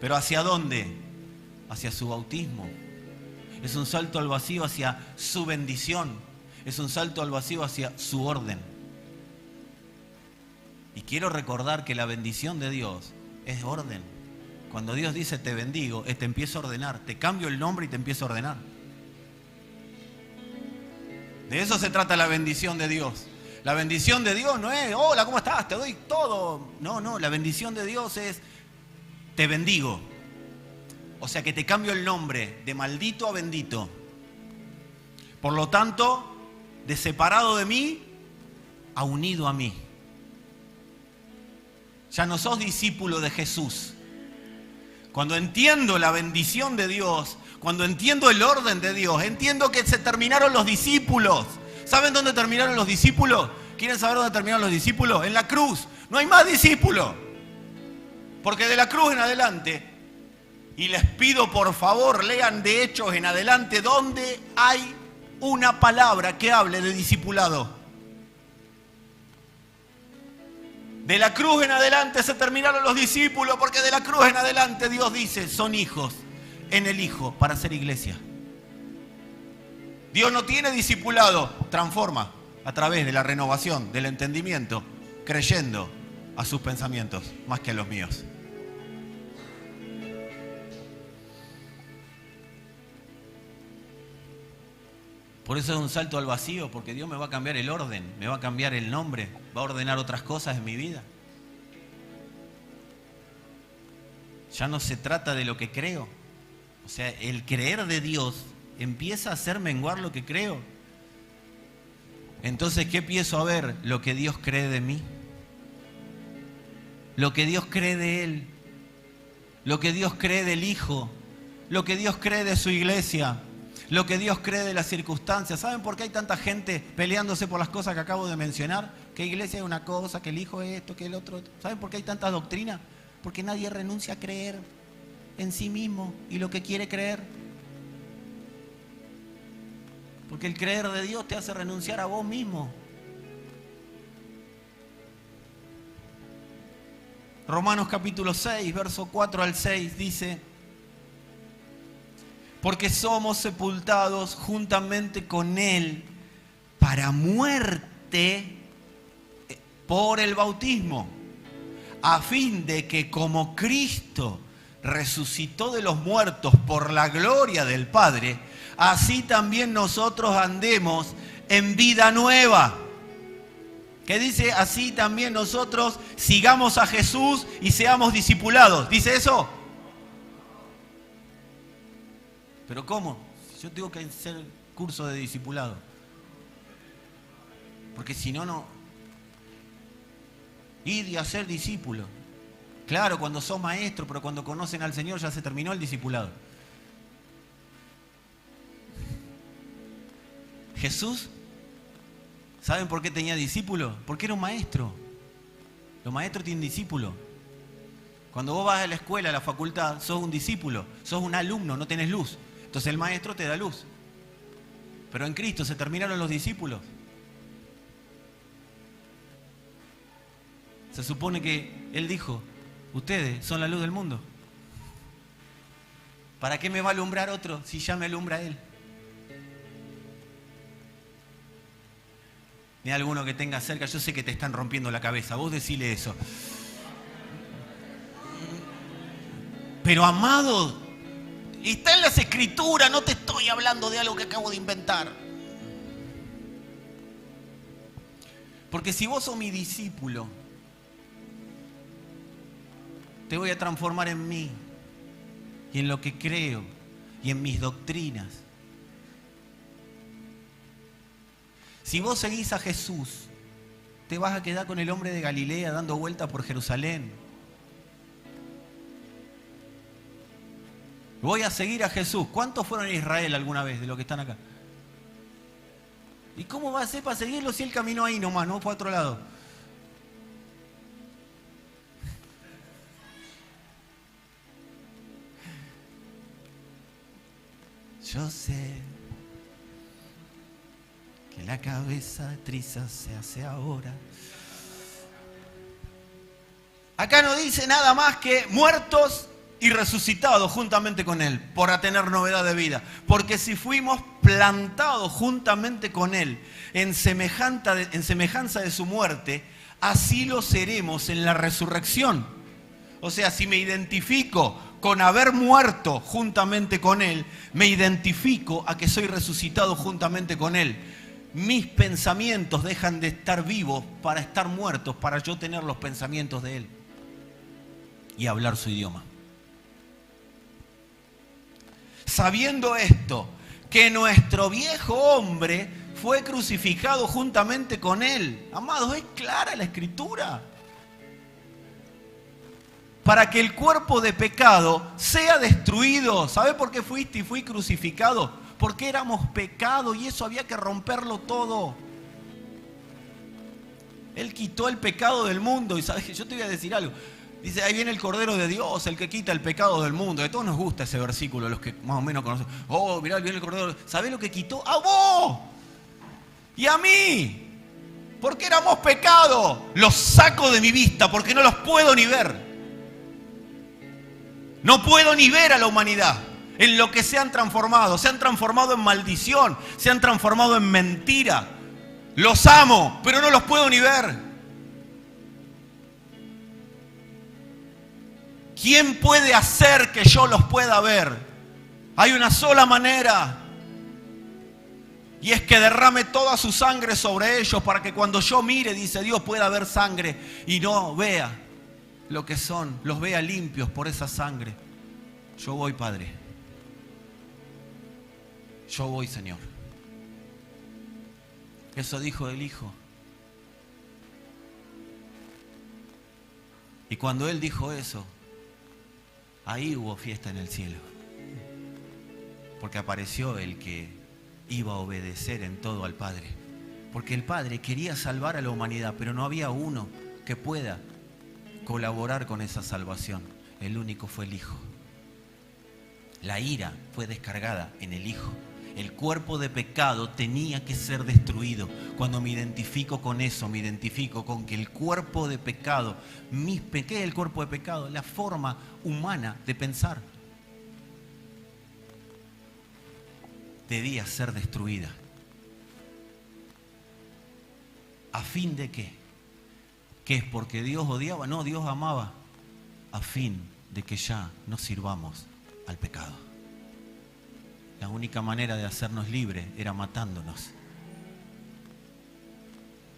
¿Pero hacia dónde? Hacia su bautismo. Es un salto al vacío hacia su bendición. Es un salto al vacío hacia su orden. Y quiero recordar que la bendición de Dios es orden. Cuando Dios dice te bendigo, te empiezo a ordenar. Te cambio el nombre y te empiezo a ordenar. De eso se trata la bendición de Dios. La bendición de Dios no es, hola, ¿cómo estás? Te doy todo. No, la bendición de Dios es, te bendigo. O sea que te cambio el nombre de maldito a bendito. Por lo tanto, de separado de mí a unido a mí. Ya no sos discípulo de Jesús. Cuando entiendo la bendición de Dios, cuando entiendo el orden de Dios, entiendo que se terminaron los discípulos. ¿Saben dónde terminaron los discípulos? ¿Quieren saber dónde terminaron los discípulos? En la cruz. No hay más discípulos. Porque de la cruz en adelante Y les pido por favor, lean de Hechos en adelante donde hay una palabra que hable de discipulado. De la cruz en adelante se terminaron los discípulos, porque de la cruz en adelante Dios dice, son hijos en el Hijo para ser iglesia. Dios no tiene discipulado, transforma a través de la renovación del entendimiento, creyendo a sus pensamientos más que a los míos. Por eso es un salto al vacío, porque Dios me va a cambiar el orden, me va a cambiar el nombre, va a ordenar otras cosas en mi vida. Ya no se trata de lo que creo. O sea, el creer de Dios empieza a hacer menguar lo que creo. Entonces, ¿qué empiezo a ver? Lo que Dios cree de mí. Lo que Dios cree de Él. Lo que Dios cree del Hijo. Lo que Dios cree de su iglesia. Lo que Dios cree de las circunstancias. ¿Saben por qué hay tanta gente peleándose por las cosas que acabo de mencionar? Que iglesia es una cosa, que el Hijo es esto, que el otro. ¿Saben por qué hay tanta doctrina? Porque nadie renuncia a creer en sí mismo y lo que quiere creer. Porque el creer de Dios te hace renunciar a vos mismo. Romanos capítulo 6, verso 4 al 6 dice: porque somos sepultados juntamente con Él para muerte por el bautismo, a fin de que como Cristo resucitó de los muertos por la gloria del Padre, así también nosotros andemos en vida nueva. Que dice, así también nosotros sigamos a Jesús y seamos discipulados. ¿Dice eso? ¿Pero cómo? Yo tengo que hacer curso de discipulado. Porque si no, no. Ir y hacer discípulo. Claro, cuando sos maestro, pero cuando conocen al Señor ya se terminó el discipulado. Jesús, ¿saben por qué tenía discípulos? Porque era un maestro. Los maestros tienen discípulos. Cuando vos vas a la escuela, a la facultad, sos un discípulo, sos un alumno, no tenés luz. Entonces el maestro te da luz. Pero en Cristo se terminaron los discípulos. Se supone que Él dijo, ustedes son la luz del mundo. ¿Para qué me va a alumbrar otro si ya me alumbra Él? Ni alguno que tenga cerca, yo sé que te están rompiendo la cabeza, vos decile eso. Pero amado, está en las Escrituras, no te estoy hablando de algo que acabo de inventar. Porque si vos sos mi discípulo, te voy a transformar en mí, y en lo que creo, y en mis doctrinas. Si vos seguís a Jesús, te vas a quedar con el hombre de Galilea dando vueltas por Jerusalén. Voy a seguir a Jesús. ¿Cuántos fueron a Israel alguna vez de los que están acá? ¿Y cómo va a ser para seguirlo si él caminó ahí nomás, no fue a otro lado? Yo sé que la cabeza de triza se hace ahora. Acá no dice nada más que muertos y resucitados juntamente con Él, para tener novedad de vida. Porque si fuimos plantados juntamente con Él en semejanza de su muerte, así lo seremos en la resurrección. O sea, si me identifico con haber muerto juntamente con Él, me identifico a que soy resucitado juntamente con Él. Mis pensamientos dejan de estar vivos para estar muertos, para yo tener los pensamientos de Él y hablar su idioma. Sabiendo esto, que nuestro viejo hombre fue crucificado juntamente con Él. Amados, es clara la Escritura. Para que el cuerpo de pecado sea destruido. ¿Sabe por qué fuiste y fui crucificado? Porque éramos pecado y eso había que romperlo todo. Él quitó el pecado del mundo. Y sabes, yo te voy a decir algo. Dice, ahí viene el Cordero de Dios, el que quita el pecado del mundo. A todos nos gusta ese versículo, los que más o menos conocen. Oh, mirá, viene el Cordero. ¿Sabés lo que quitó? ¡A vos! Y a mí. Porque éramos pecado. Los saco de mi vista porque no los puedo ni ver. No puedo ni ver a la humanidad en lo que se han transformado. Se han transformado en maldición, se han transformado en mentira. Los amo, pero no los puedo ni ver. ¿Quién puede hacer que yo los pueda ver? Hay una sola manera. Y es que derrame toda su sangre sobre ellos para que cuando yo mire, dice Dios, pueda ver sangre y no vea lo que son, los vea limpios por esa sangre. Yo voy, Padre. Yo voy, Señor. Eso dijo el Hijo. Y cuando Él dijo eso, ahí hubo fiesta en el cielo. Porque apareció el que iba a obedecer en todo al Padre. Porque el Padre quería salvar a la humanidad, pero no había uno que pueda colaborar con esa salvación. El único fue el Hijo. La ira fue descargada en el Hijo. El cuerpo de pecado tenía que ser destruido. Cuando me identifico con eso, me identifico con que el cuerpo de pecado, ¿qué es el cuerpo de pecado? La forma humana de pensar. Debía ser destruida. ¿A fin de qué? ¿Qué es porque Dios odiaba? No, Dios amaba. A fin de que ya no sirvamos al pecado. La única manera de hacernos libres era matándonos.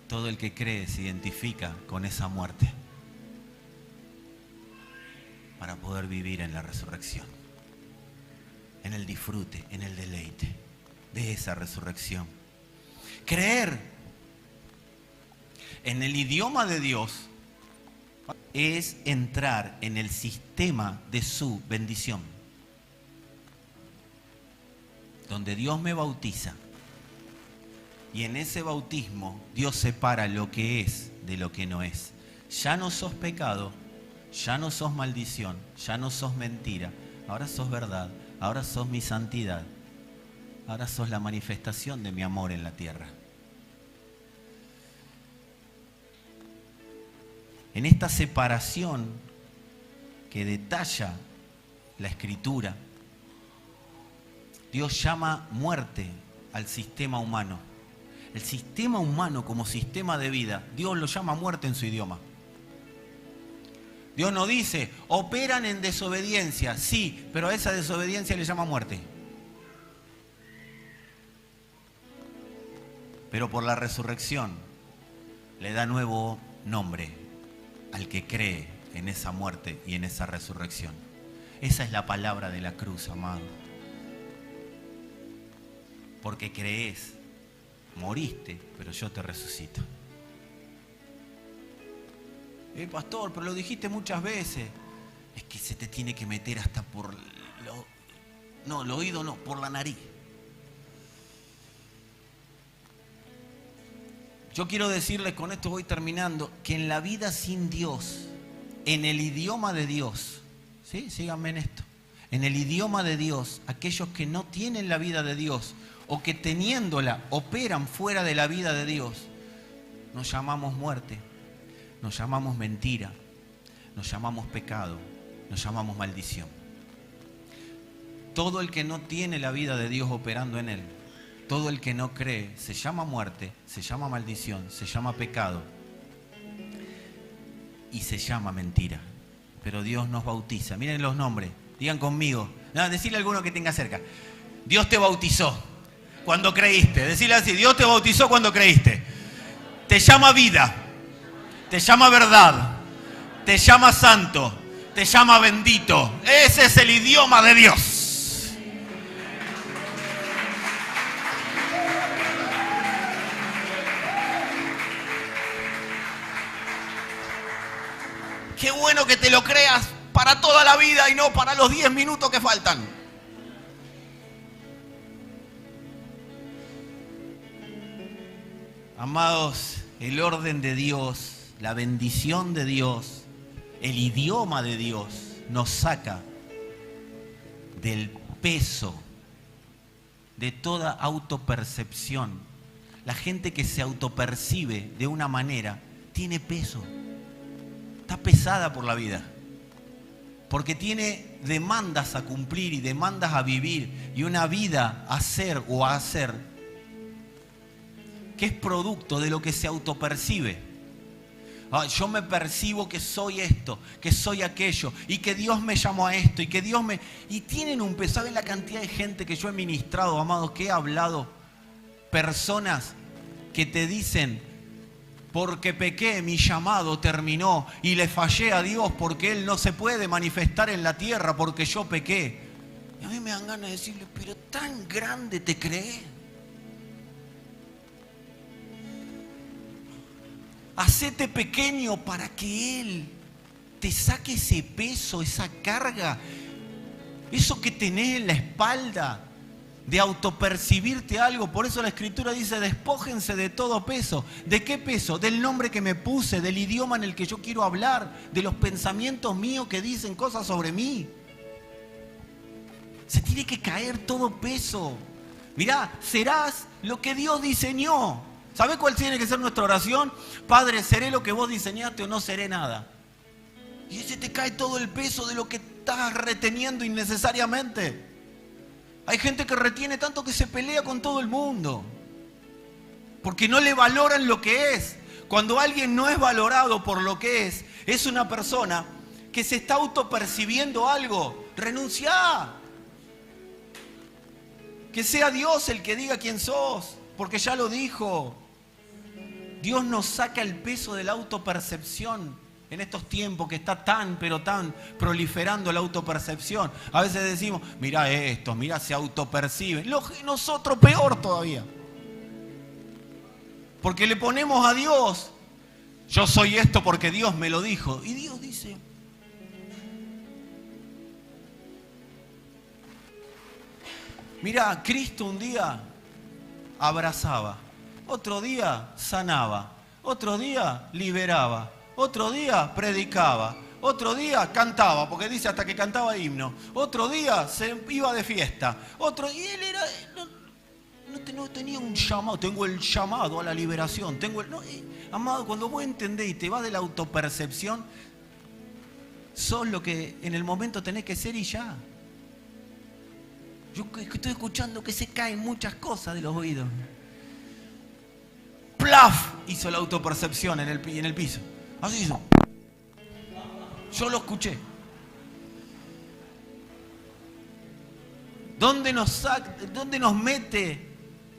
Todo el que cree se identifica con esa muerte para poder vivir en la resurrección, en el disfrute, en el deleite de esa resurrección. Creer en el idioma de Dios es entrar en el sistema de su bendición, donde Dios me bautiza y en ese bautismo Dios separa lo que es de lo que no es. Ya no sos pecado, ya no sos maldición, ya no sos mentira, ahora sos verdad, ahora sos mi santidad, ahora sos la manifestación de mi amor en la tierra. En esta separación que detalla la Escritura, Dios llama muerte al sistema humano. El sistema humano como sistema de vida, Dios lo llama muerte en su idioma. Dios no dice, operan en desobediencia, sí, pero a esa desobediencia le llama muerte. Pero por la resurrección le da nuevo nombre al que cree en esa muerte y en esa resurrección. Esa es la palabra de la cruz, amado. Porque crees, moriste, pero yo te resucito. Pastor, pero lo dijiste muchas veces. Es que se te tiene que meter hasta por el oído no, por la nariz. Yo quiero decirles, con esto voy terminando, que en la vida sin Dios, en el idioma de Dios, ¿sí? Síganme en esto. En el idioma de Dios, aquellos que no tienen la vida de Dios o que teniéndola operan fuera de la vida de Dios, nos llamamos muerte, nos llamamos mentira, nos llamamos pecado, nos llamamos maldición. Todo el que no tiene la vida de Dios operando en él, todo el que no cree, se llama muerte, se llama maldición, se llama pecado y se llama mentira. Pero Dios nos bautiza. Miren los nombres, digan conmigo. No, decirle a alguno que tenga cerca. Dios te bautizó cuando creíste. Decirle así, Dios te bautizó cuando creíste. Te llama vida, te llama verdad, te llama santo, te llama bendito. Ese es el idioma de Dios. Qué bueno que te lo creas para toda la vida y no para los 10 minutos que faltan. Amados, el orden de Dios, la bendición de Dios, El idioma de Dios nos saca del peso de toda autopercepción. La gente que se autopercibe de una manera tiene peso, está pesada por la vida, porque tiene demandas a cumplir y demandas a vivir y una vida a ser o a hacer que es producto de lo que se autopercibe. Yo me percibo que soy esto, que soy aquello, y que Dios me llamó a esto, y que Dios me... Y tienen un peso. ¿Saben la cantidad de gente que yo he ministrado, amados, que he hablado? Personas que te dicen, porque pequé, mi llamado terminó, y le fallé a Dios porque Él no se puede manifestar en la tierra porque yo pequé. Y a mí me dan ganas de decirle, pero tan grande te crees. Hacete pequeño para que Él te saque ese peso, esa carga, eso que tenés en la espalda de autopercibirte algo. Por eso la Escritura dice, despójense de todo peso. ¿De qué peso? Del nombre que me puse, del idioma en el que yo quiero hablar, de los pensamientos míos que dicen cosas sobre mí. Se tiene que caer todo peso. Mirá, serás lo que Dios diseñó. ¿Sabés cuál tiene que ser nuestra oración? Padre, ¿seré lo que vos diseñaste o no seré nada? Y ese te cae todo el peso de lo que estás reteniendo innecesariamente. Hay gente que retiene tanto que se pelea con todo el mundo, porque no le valoran lo que es. Cuando alguien no es valorado por lo que es una persona que se está autopercibiendo algo. Renunciá. Que sea Dios el que diga quién sos, porque ya lo dijo. Dios nos saca el peso de la autopercepción en estos tiempos que está tan, pero tan proliferando la autopercepción. A veces decimos, mirá esto, mirá, se autoperciben. Nosotros peor todavía. Porque le ponemos a Dios, yo soy esto porque Dios me lo dijo. Y Dios dice, mirá, Cristo un día abrazaba, otro día sanaba, otro día liberaba, otro día predicaba, otro día cantaba, porque dice hasta que cantaba himno, otro día se iba de fiesta, y él era, no tenía un llamado. Tengo el llamado a la liberación, amado, cuando vos entendés y te vas de la autopercepción, sos lo que en el momento tenés que ser y ya. Yo estoy escuchando que se caen muchas cosas de los oídos. ¡Plaf! Hizo la autopercepción en el piso. Así hizo. Yo lo escuché. ¿Dónde nos mete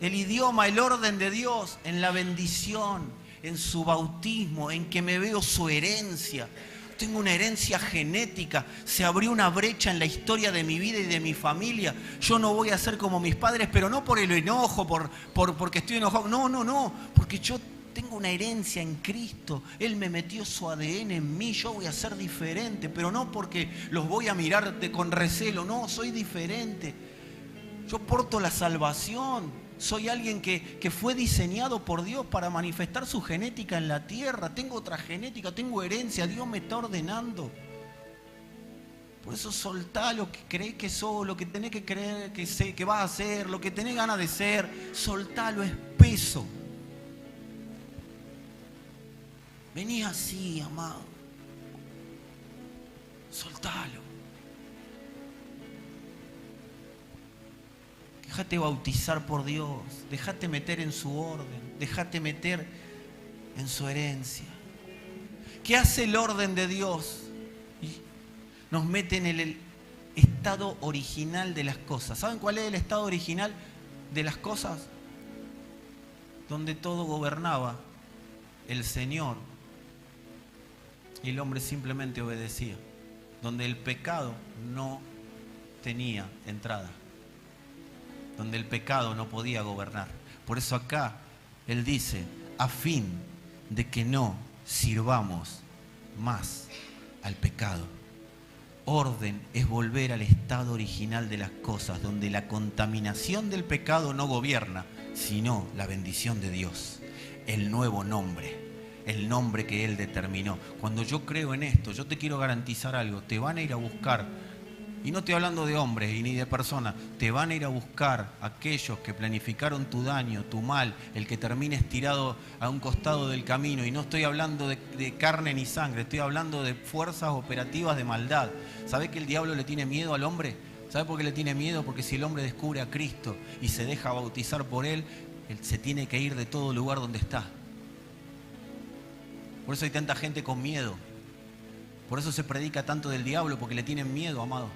el idioma, el orden de Dios? En la bendición, en su bautismo, en que me veo su herencia. Tengo una herencia genética, se abrió una brecha en la historia de mi vida y de mi familia. Yo no voy a ser como mis padres, pero no por el enojo, porque estoy enojado. No, porque yo tengo una herencia en Cristo. Él me metió su ADN en mí, yo voy a ser diferente, pero no porque los voy a mirar con recelo, no, soy diferente. Yo porto la salvación. Soy alguien que fue diseñado por Dios para manifestar su genética en la tierra. Tengo otra genética, tengo herencia. Dios me está ordenando. Por eso soltá lo que crees que sos, lo que tenés que creer que vas a hacer, lo que tenés ganas de ser. Soltalo, es peso. Vení así, amado. Soltalo. Déjate bautizar por Dios, déjate meter en su orden, déjate meter en su herencia. ¿Qué hace el orden de Dios? Nos mete en el estado original de las cosas. ¿Saben cuál es el estado original de las cosas? Donde todo gobernaba el Señor y el hombre simplemente obedecía. Donde el pecado no tenía entrada. Donde el pecado no podía gobernar. Por eso acá Él dice, a fin de que no sirvamos más al pecado. Orden es volver al estado original de las cosas, donde la contaminación del pecado no gobierna, sino la bendición de Dios, el nuevo nombre, el nombre que Él determinó. Cuando yo creo en esto, yo te quiero garantizar algo, te van a ir a buscar, y no estoy hablando de hombres y ni de personas, te van a ir a buscar aquellos que planificaron tu daño, tu mal, el que termines tirado a un costado del camino. Y no estoy hablando de carne ni sangre, estoy hablando de fuerzas operativas de maldad. ¿Sabés que el diablo le tiene miedo al hombre? ¿Sabés por qué le tiene miedo? Porque si el hombre descubre a Cristo y se deja bautizar por Él se tiene que ir de todo lugar donde está. Por eso hay tanta gente con miedo. Por eso se predica tanto del diablo, porque le tienen miedo, amado.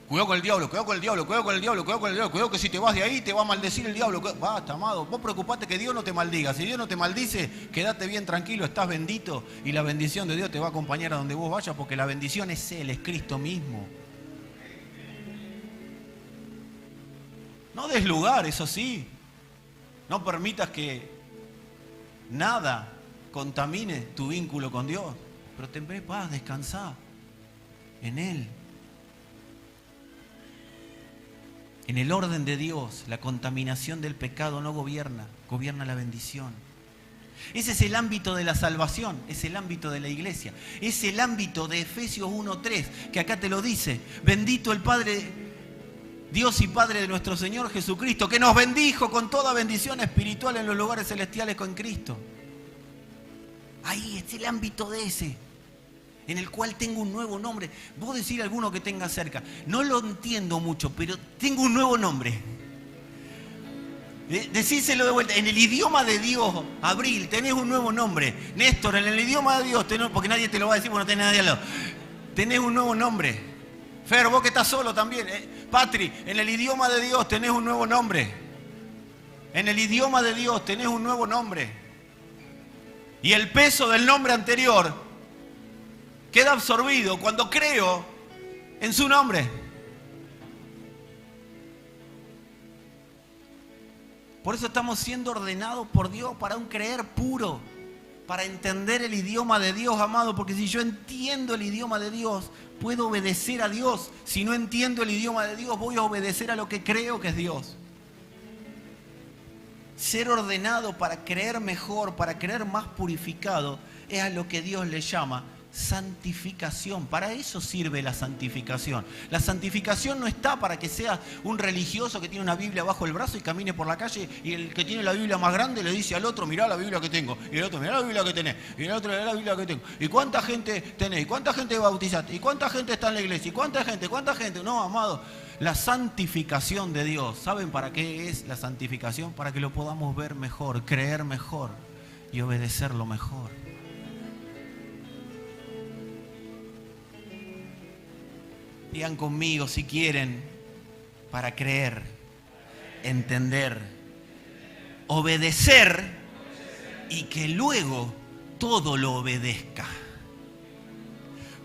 Cuidado con el diablo, cuidado con el diablo, cuidado con el diablo, cuidado con el diablo. Cuidado que si te vas de ahí te va a maldecir el diablo. Basta, amado. Vos preocupate que Dios no te maldiga. Si Dios no te maldice, quédate bien tranquilo, estás bendito. Y la bendición de Dios te va a acompañar a donde vos vayas, porque la bendición es Él, es Cristo mismo. No des lugar, eso sí. No permitas que nada contamine tu vínculo con Dios. Pero ten paz, descansá en Él. En el orden de Dios, la contaminación del pecado no gobierna, gobierna la bendición. Ese es el ámbito de la salvación, es el ámbito de la iglesia, es el ámbito de Efesios 1:3, que acá te lo dice. Bendito el Padre, Dios y Padre de nuestro Señor Jesucristo, que nos bendijo con toda bendición espiritual en los lugares celestiales con Cristo. Ahí es el ámbito de ese, en el cual tengo un nuevo nombre. Vos decir alguno que tenga cerca, no lo entiendo mucho, pero tengo un nuevo nombre. Decíselo de vuelta, en el idioma de Dios, Abril, tenés un nuevo nombre. Néstor, en el idioma de Dios, porque nadie te lo va a decir porque no tenés nadie al lado. Tenés un nuevo nombre. Fer, vos que estás solo también. Patri, en el idioma de Dios tenés un nuevo nombre. En el idioma de Dios tenés un nuevo nombre. Y el peso del nombre anterior queda absorbido cuando creo en su nombre. Por eso estamos siendo ordenados por Dios para un creer puro, para entender el idioma de Dios, amado, porque si yo entiendo el idioma de Dios, puedo obedecer a Dios. Si no entiendo el idioma de Dios, voy a obedecer a lo que creo que es Dios. Ser ordenado para creer mejor, para creer más purificado, es a lo que Dios le llama santificación. Para eso sirve la santificación. La santificación no está para que seas un religioso que tiene una Biblia bajo el brazo y camine por la calle y el que tiene la Biblia más grande le dice al otro, mirá la Biblia que tengo, y el otro, mirá la Biblia que tenés, y el otro, mirá la Biblia que tengo. ¿Y cuánta gente tenés? ¿Y cuánta gente bautizaste? ¿Y cuánta gente está en la iglesia? ¿Y cuánta gente? ¿Cuánta gente? No, amado. La santificación de Dios. ¿Saben para qué es la santificación? Para que lo podamos ver mejor, creer mejor y obedecerlo mejor. Digan conmigo si quieren, para creer, entender, obedecer y que luego todo lo obedezca.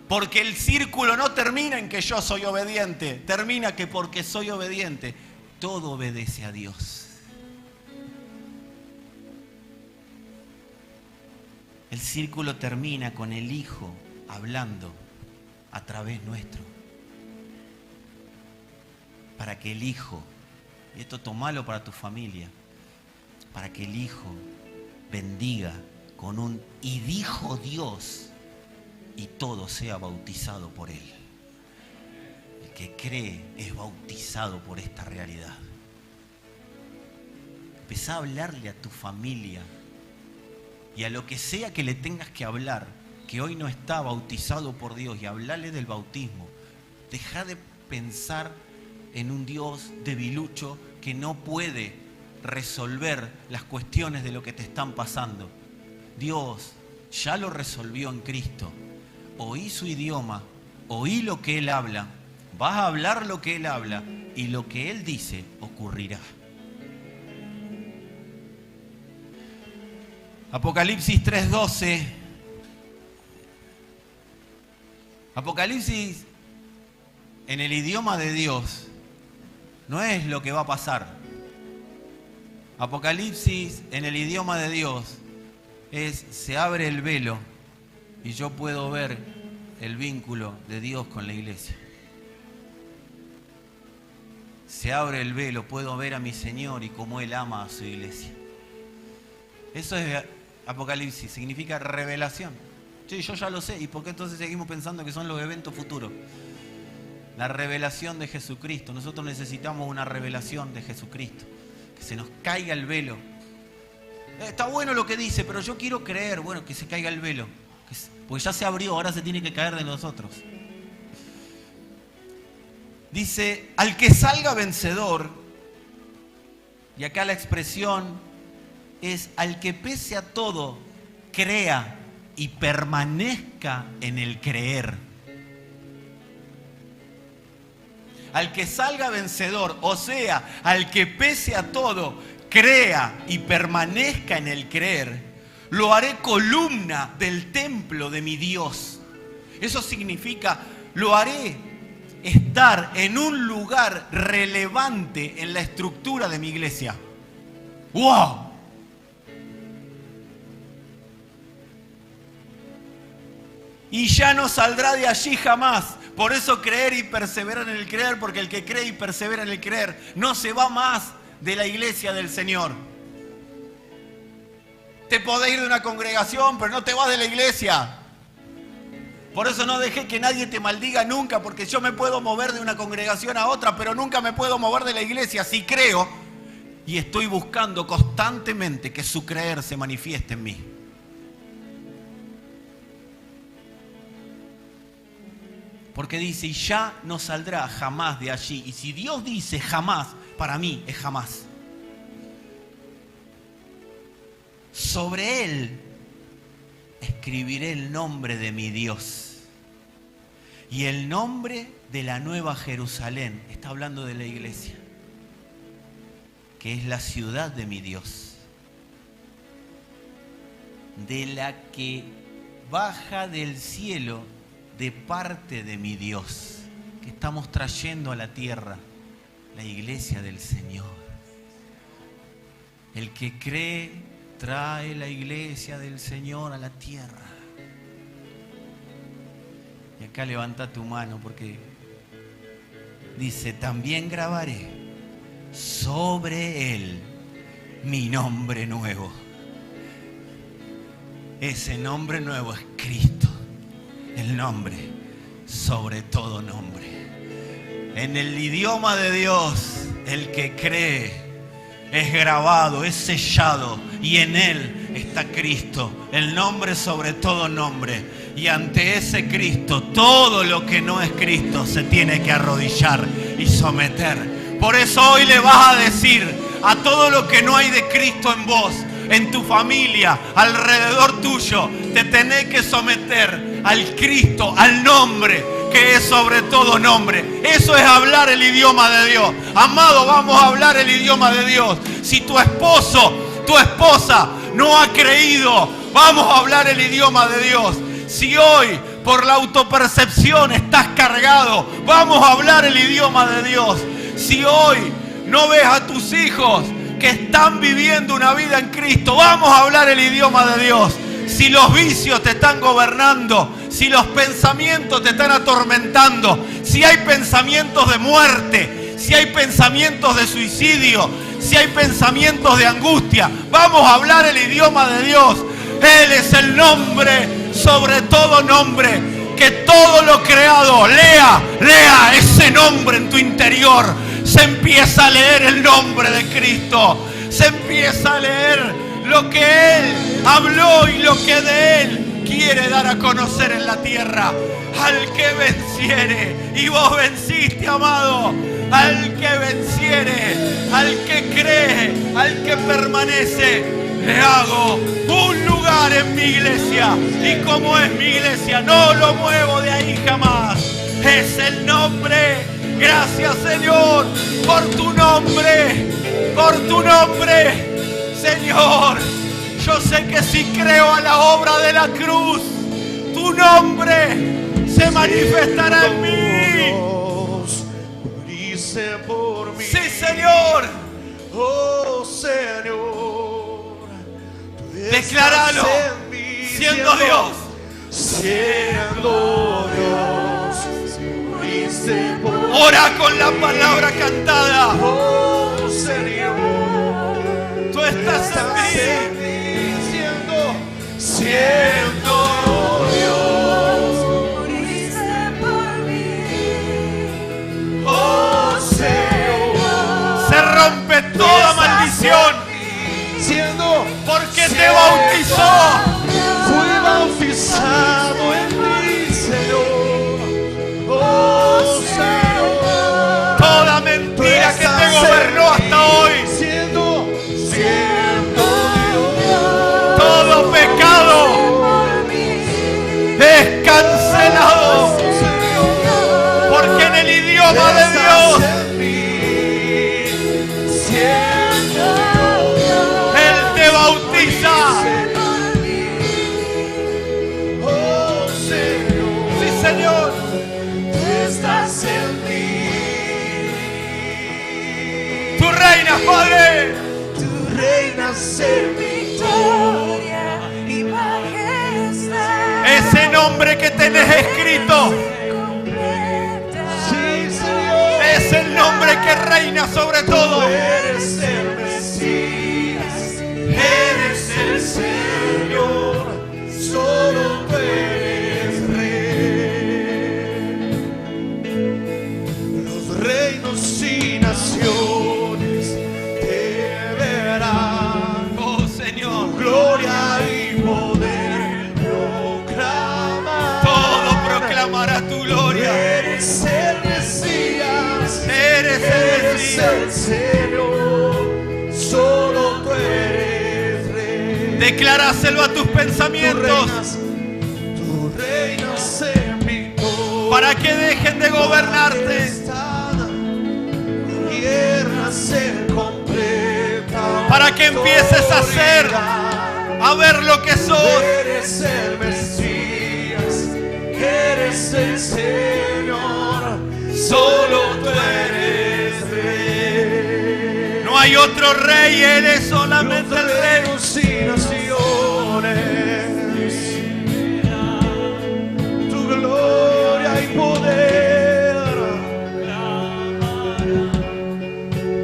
Porque el círculo no termina en que yo soy obediente, termina que porque soy obediente, todo obedece a Dios. El círculo termina con el Hijo hablando a través nuestro. Para que el Hijo, y esto tomalo para tu familia, para que el Hijo bendiga con un "y dijo Dios", y todo sea bautizado por Él. El que cree es bautizado por esta realidad. Empezá a hablarle a tu familia y a lo que sea que le tengas que hablar, que hoy no está bautizado por Dios, y hablarle del bautismo. Deja de pensar en un Dios debilucho que no puede resolver las cuestiones de lo que te están pasando. Dios ya lo resolvió en Cristo. Oí su idioma, oí lo que Él habla, vas a hablar lo que Él habla y lo que Él dice ocurrirá. Apocalipsis 3:12. Apocalipsis en el idioma de Dios no es lo que va a pasar. Apocalipsis en el idioma de Dios es: se abre el velo y yo puedo ver el vínculo de Dios con la iglesia. Se abre el velo, puedo ver a mi Señor y cómo Él ama a su iglesia. Eso es Apocalipsis significa revelación. Sí, yo ya lo sé. ¿Y por qué entonces seguimos pensando que son los eventos futuros? La revelación de Jesucristo. Nosotros necesitamos una revelación de Jesucristo. Que se nos caiga el velo. Está bueno lo que dice, pero yo quiero creer, bueno, que se caiga el velo. Porque ya se abrió, ahora se tiene que caer de nosotros. Dice, al que salga vencedor, y acá la expresión es al que pese a todo crea y permanezca en el creer. Al que salga vencedor, o sea, al que pese a todo crea y permanezca en el creer, lo haré columna del templo de mi Dios. Eso significa, lo haré estar en un lugar relevante en la estructura de mi iglesia. ¡Wow! Y ya no saldrá de allí jamás. Por eso creer y perseverar en el creer, porque el que cree y persevera en el creer no se va más de la iglesia del Señor. Te podés ir de una congregación, pero no te vas de la iglesia. Por eso no dejé que nadie te maldiga nunca, porque yo me puedo mover de una congregación a otra, pero nunca me puedo mover de la iglesia si creo y estoy buscando constantemente que su creer se manifieste en mí. Porque dice, y ya no saldrá jamás de allí. Y si Dios dice jamás, para mí es jamás. Sobre él escribiré el nombre de mi Dios y el nombre de la nueva Jerusalén. Está hablando de la iglesia, que es la ciudad de mi Dios, de la que baja del cielo de parte de mi Dios, que estamos trayendo a la tierra, la iglesia del Señor. El que cree trae la iglesia del Señor a la tierra. Y acá levanta tu mano, porque dice, también grabaré sobre él mi nombre nuevo. Ese nombre nuevo es Cristo, el nombre sobre todo nombre. En el idioma de Dios, el que cree es grabado, es sellado, y en él está Cristo, el nombre sobre todo nombre. Y ante ese Cristo, todo lo que no es Cristo se tiene que arrodillar y someter. Por eso hoy le vas a decir a todo lo que no hay de Cristo en vos, en tu familia, alrededor tuyo, te tenés que someter al Cristo, al nombre que es sobre todo nombre. Eso es hablar el idioma de Dios. Amado, vamos a hablar el idioma de Dios. Si tu esposo, tu esposa no ha creído, vamos a hablar el idioma de Dios. Si hoy por la autopercepción estás cargado, vamos a hablar el idioma de Dios. Si hoy no ves a tus hijos que están viviendo una vida en Cristo, vamos a hablar el idioma de Dios. Si los vicios te están gobernando, si los pensamientos te están atormentando, si hay pensamientos de muerte, si hay pensamientos de suicidio, si hay pensamientos de angustia, vamos a hablar el idioma de Dios. Él es el nombre sobre todo nombre, que todo lo creado lea ese nombre en tu interior. Se empieza a leer el nombre de Cristo, se empieza a leer lo que Él habló y lo que de Él quiere dar a conocer en la tierra. Al que venciere, y vos venciste, amado, al que venciere, al que cree, al que permanece, le hago un lugar en mi iglesia. Y como es mi iglesia, no lo muevo de ahí jamás. Es el nombre. Gracias, Señor, por tu nombre, Señor. Yo sé que si creo a la obra de la cruz, tu nombre se manifestará en mí. Sí, Señor. Oh, Señor. Decláralo, siendo Dios. Siendo Dios. Ora con la palabra cantada. Oh, Señor. Tú estás en mí. porque te bautizó. Fui bautizado en ti, Señor. Oh, Señor. Toda mentira que te gobernó hasta hoy, Siendo todo pecado es cancelado, porque en el idioma de Dios Él te bautiza. Oh, Señor, Sí, Señor. estás en mí. Tú reinas, Padre. Tú reinas en victoria y majestad. Ese nombre que tenés escrito Sí, Señor. es el nombre que reina sobre todo. Tú eres el Mesías, eres el Señor, solo tú eres Rey. Los reinos y naciones te verán, Oh, Señor. gloria y poder proclamarán. Todo proclamará tu gloria. Eres el Mesías, Eres el eres Mesías. el Señor, solo tú eres Rey. Declaráselo a tus pensamientos Tú reinas en victoria. para que dejen de gobernarte. Tierra ser completa. Para que empieces a ser, a ver lo que sos. Eres el Mesías, eres el Señor, solo tú eres Rey. No hay otro rey, Él es solamente el rey. Reinos y naciones, tu gloria y poder.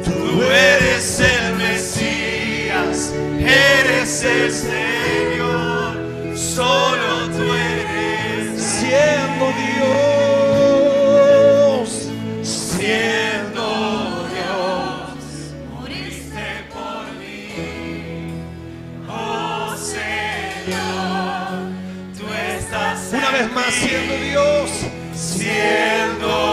Tú eres el Mesías, eres el Señor, solo tú eres. Siendo Dios, siendo Dios, moriste por mí. Oh Señor, tú estás. Una vez más, siendo Dios, siendo